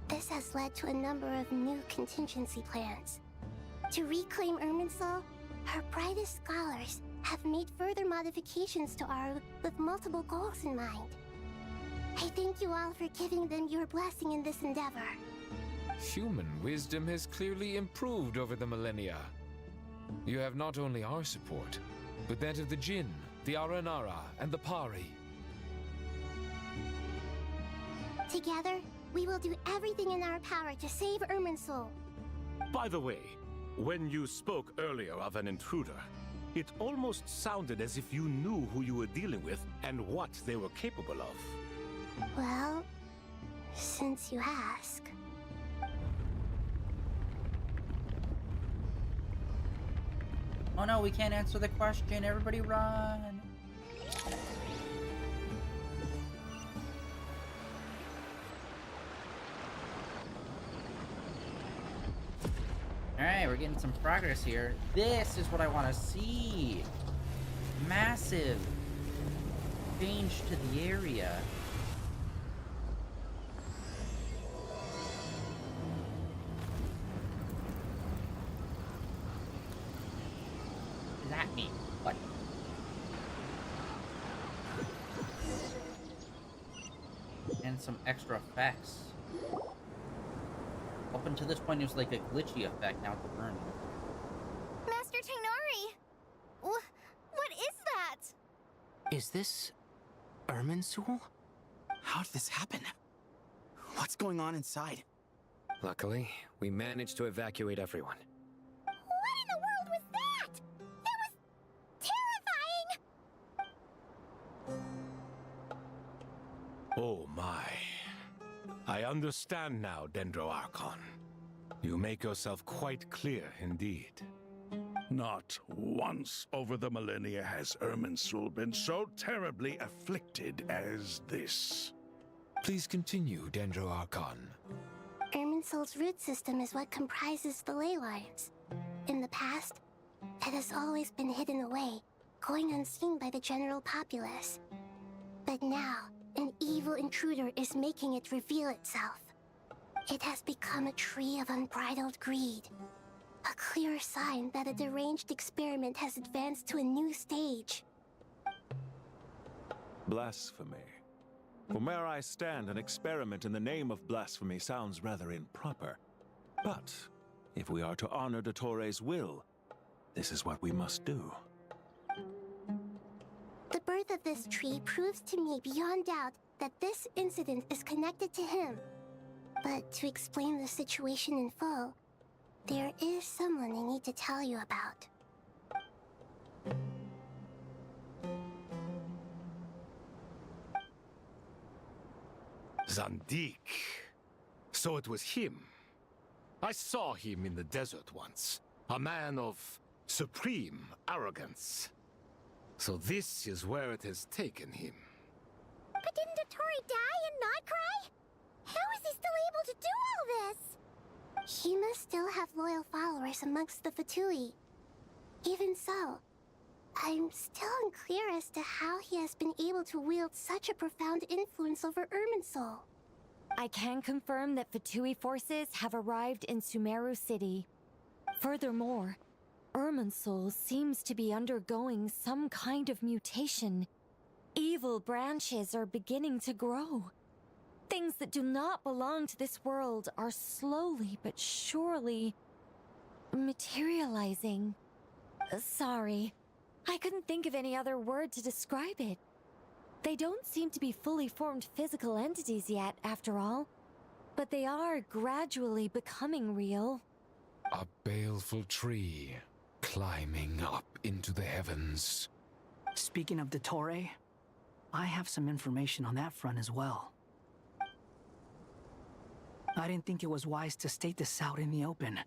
S10: This has led to a number of new contingency plans. To reclaim Irminsul, our brightest scholars have made further modifications to Aru with multiple goals in mind. I thank you all for giving them your blessing in this endeavor.
S6: Human wisdom has clearly improved over the millennia. You have not only our support, but that of the Jinn, the Aranara, and the Pari.
S10: Together, we will do everything in our power to save Irminsul.
S2: By the way, when you spoke earlier of an intruder, it almost sounded as if you knew who you were dealing with and what they were capable of.
S10: Well, since you ask.
S1: Oh no, we can't answer the question. Everybody run. Alright, we're getting some progress here. This is what I want to see. Massive change to the area. What does that mean? What? And some extra effects. Up until this point, it was like a glitchy effect. Now it's burning.
S10: Master Tainari! What is that?
S17: Is this Irminsul? How did this happen? What's going on inside?
S9: Luckily, we managed to evacuate everyone.
S10: What in the world was that? That was terrifying!
S2: Oh my. I understand now, Dendro Archon. You make yourself quite clear indeed.
S5: Not once over the millennia has Irminsul been so terribly afflicted as this.
S6: Please continue, Dendro Archon.
S10: Irminsul's root system is what comprises the ley lines. In the past, it has always been hidden away, going unseen by the general populace. But now, an evil intruder is making it reveal itself. It has become a tree of unbridled greed. A clear sign that a deranged experiment has advanced to a new stage.
S14: Blasphemy. From where I stand, an experiment in the name of blasphemy sounds rather improper. But if we are to honor Dottores' will, this is what we must do.
S10: The birth of this tree proves to me beyond doubt that this incident is connected to him. But to explain the situation in full, there is someone I need to tell you about.
S2: Zandik. So it was him. I saw him in the desert once. A man of supreme arrogance. So this is where it has taken him.
S10: But didn't Dottore die and not cry? How is he still able to do all this? He must still have loyal followers amongst the Fatui. Even so, I'm still unclear as to how he has been able to wield such a profound influence over Irminsul.
S18: I can confirm that Fatui forces have arrived in Sumeru City. Furthermore, Irminsul seems to be undergoing some kind of mutation. Evil branches are beginning to grow. Things that do not belong to this world are slowly but surely materializing. Sorry, I couldn't think of any other word to describe it. They don't seem to be fully formed physical entities yet, after all, but they are gradually becoming real.
S6: A baleful tree climbing up into the heavens.
S15: Speaking of Dottore, I have some information on that front as well. I didn't think it was wise to state this out in the open.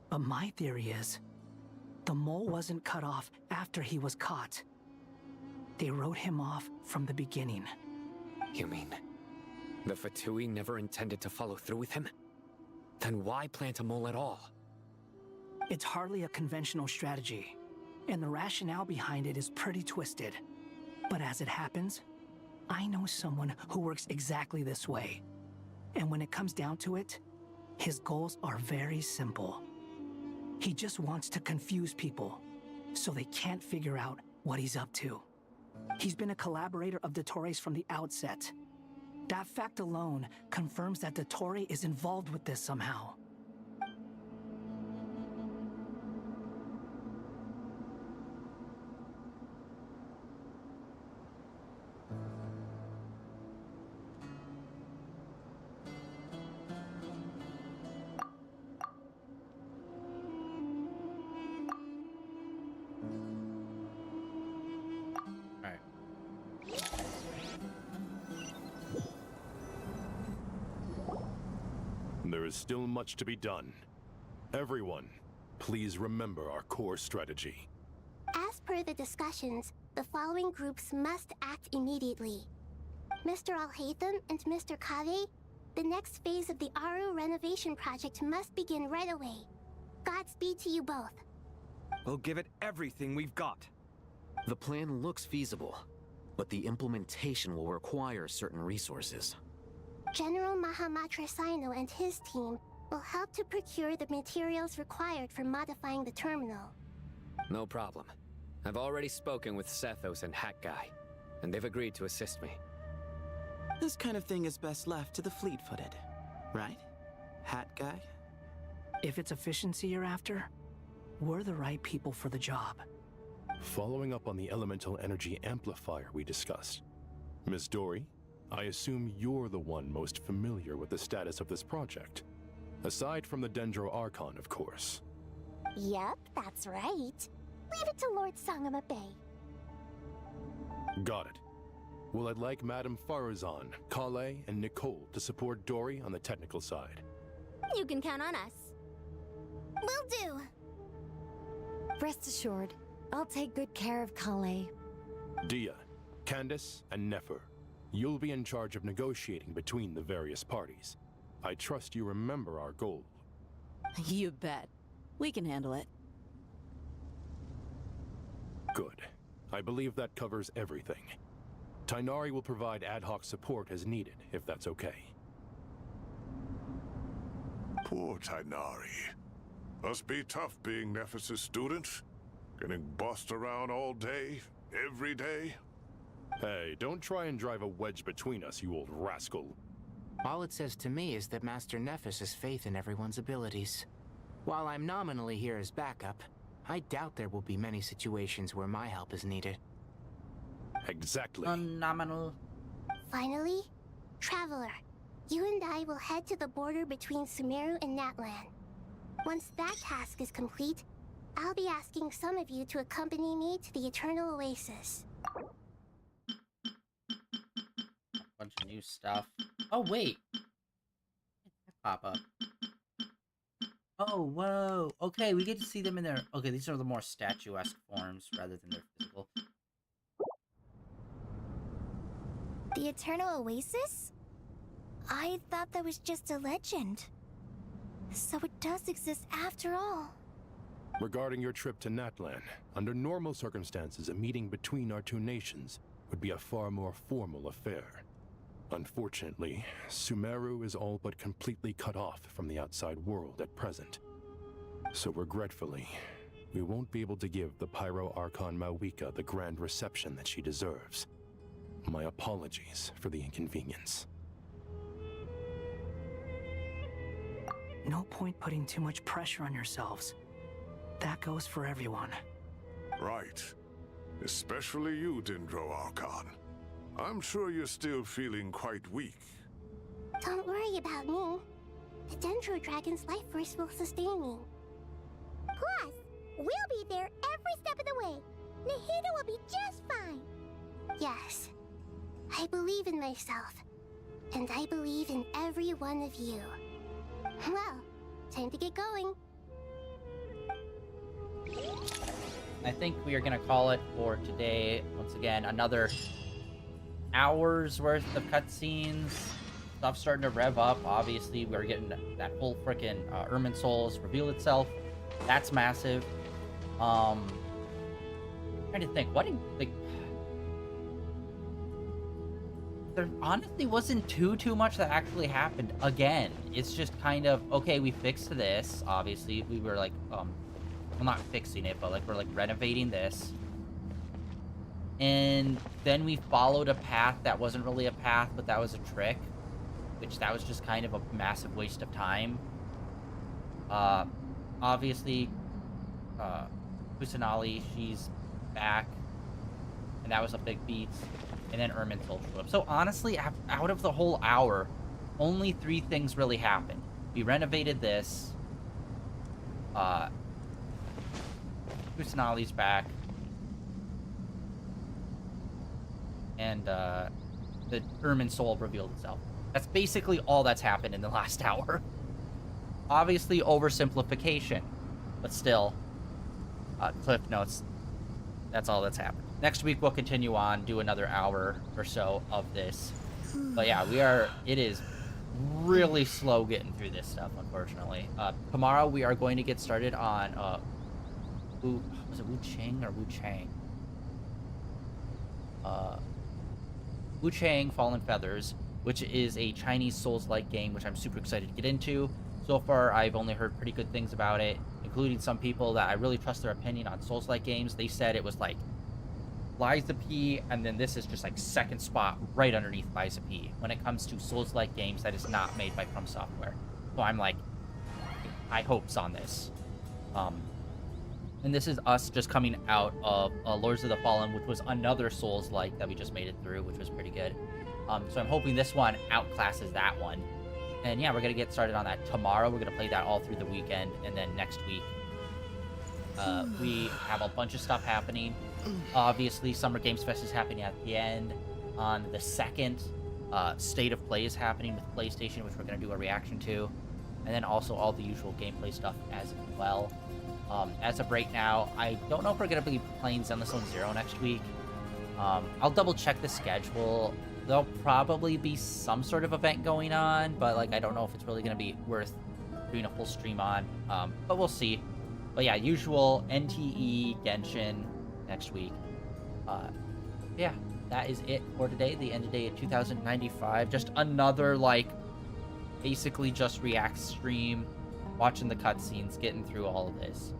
S15: But my theory is, the mole wasn't cut off after he was caught. They wrote him off from the beginning.
S9: You mean the Fatui never intended to follow through with him? Then why plant a mole at all?
S15: It's hardly a conventional strategy, and the rationale behind it is pretty twisted. But as it happens, I know someone who works exactly this way. And when it comes down to it, his goals are very simple. He just wants to confuse people, so they can't figure out what he's up to. He's been a collaborator of Dottores from the outset. That fact alone confirms that Dottore is involved with this somehow.
S12: There is still much to be done. Everyone, please remember our core strategy.
S10: As per the discussions, the following groups must act immediately. Mr. Alhaitham and Mr. Kave, the next phase of the Aru renovation project must begin right away. Godspeed to you both.
S3: We'll give it everything we've got.
S4: The plan looks feasible, but the implementation will require certain resources.
S10: General Mahamatra Sino and his team will help to procure the materials required for modifying the terminal.
S9: No problem. I've already spoken with Sethos and Hat Guy, and they've agreed to assist me.
S17: This kind of thing is best left to the fleet-footed, right? Hat Guy?
S15: If it's efficiency you're after, we're the right people for the job.
S12: Following up on the elemental energy amplifier we discussed, Ms. Dory, I assume you're the one most familiar with the status of this project. Aside from the Dendro Archon, of course.
S10: Yep, that's right. Leave it to Lord Sangama Bay.
S12: Got it. Well, I'd like Madame Farazan, Kale, and Nicole to support Dory on the technical side.
S10: You can count on us. Will do.
S18: Rest assured, I'll take good care of Kale.
S12: Dia, Candace, and Nefer, you'll be in charge of negotiating between the various parties. I trust you remember our goal.
S19: You bet. We can handle it.
S12: Good. I believe that covers everything. Tainari will provide ad hoc support as needed, if that's okay.
S5: Poor Tainari. Must be tough being Nephis' student. Getting bossed around all day, every day.
S12: Hey, don't try and drive a wedge between us, you old rascal.
S17: All it says to me is that Master Nephis has faith in everyone's abilities. While I'm nominally here as backup, I doubt there will be many situations where my help is needed.
S12: Exactly.
S1: Phenomenal.
S10: Finally, Traveler, you and I will head to the border between Sumeru and Natlan. Once that task is complete, I'll be asking some of you to accompany me to the Eternal Oasis.
S1: Bunch of new stuff. Oh, wait. Pop up. Oh, whoa. Okay, we get to see them in their... Okay, these are the more statuesque forms rather than their physical.
S10: The Eternal Oasis? I thought that was just a legend. So it does exist after all.
S12: Regarding your trip to Natlan, under normal circumstances, a meeting between our two nations would be a far more formal affair. Unfortunately, Sumeru is all but completely cut off from the outside world at present. So regretfully, we won't be able to give the Pyro Archon Mawika the grand reception that she deserves. My apologies for the inconvenience.
S15: No point putting too much pressure on yourselves. That goes for everyone.
S5: Right. Especially you, Dendro Archon. I'm sure you're still feeling quite weak.
S10: Don't worry about me. The Dendro Dragon's life force will sustain me. Plus, we'll be there every step of the way. Nahida will be just fine. Yes, I believe in myself. And I believe in every one of you. Well, time to get going.
S1: I think we are going to call it for today. Once again, another hour's worth of cutscenes. Stuff's starting to rev up. Obviously, we're getting that whole freaking Ermin Souls reveal itself. That's massive. Trying to think, what like, there honestly wasn't too much that actually happened. Again, it's just kind of, okay, we fixed this. Obviously, we were like, well, not fixing it, but like we're like renovating this. And then we followed a path that wasn't really a path, but that was a trick, which that was just kind of a massive waste of time. Obviously, Kusanali, she's back, and that was a big beat. And then Ermin Soul showed up. So honestly, out of the whole hour, only 3 things really happened. We renovated this. Kusanali's back. And the Ermin Soul revealed itself. That's basically all that's happened in the last hour. Obviously oversimplification, but still, cliff notes, that's all that's happened. Next week we'll continue on, do another hour or so of this. But yeah, it is really slow getting through this stuff, unfortunately. Tomorrow we are going to get started on, was it Wu Chang or Wu Chang? Wu Chang Fallen Feathers, which is a Chinese Souls-like game, which I'm super excited to get into. So far, I've only heard pretty good things about it, including some people that I really trust their opinion on Souls-like games. They said it was like Liza P, and then this is just like second spot right underneath Liza P when it comes to Souls-like games that is not made by From Software. So I'm like, high hopes on this. And this is us just coming out of Lords of the Fallen, which was another Souls-like that we just made it through, which was pretty good. So I'm hoping this one outclasses that one. And yeah, we're going to get started on that tomorrow. We're going to play that all through the weekend. And then next week, we have a bunch of stuff happening. Obviously, Summer Games Fest is happening at the end. On the 2nd, State of Play is happening with PlayStation, which we're going to do a reaction to. And then also all the usual gameplay stuff as well. As of right now, I don't know if we're going to be playing Zenless Zone Zero next week. I'll double check the schedule. There'll probably be some sort of event going on, but like I don't know if it's really going to be worth doing a full stream on. But we'll see. But yeah, usual NTE Genshin next week. Yeah, that is it for today. The end of day of 2095. Just another like basically just react stream, watching the cutscenes, getting through all of this.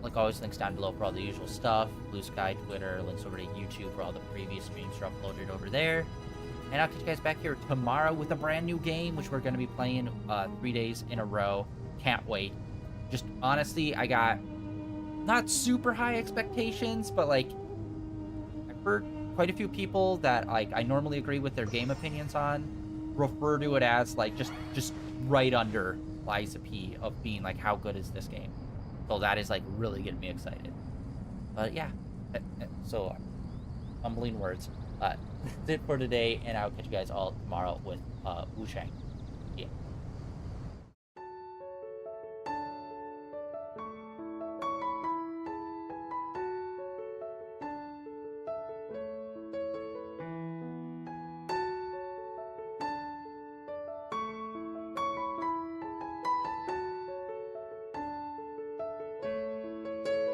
S1: Like always, links down below for all the usual stuff. Blue Sky, Twitter, links over to YouTube for all the previous streams are uploaded over there. And I'll catch you guys back here tomorrow with a brand new game, which we're going to be playing 3 days in a row. Can't wait. Just honestly, I got not super high expectations, but like I've heard quite a few people that like I normally agree with their game opinions on refer to it as like just right under Liza P of being like, how good is this game? So that is like really getting me excited. But yeah, so humbling words. That's it for today, and I'll catch you guys all tomorrow with Wu Shang. Yeah.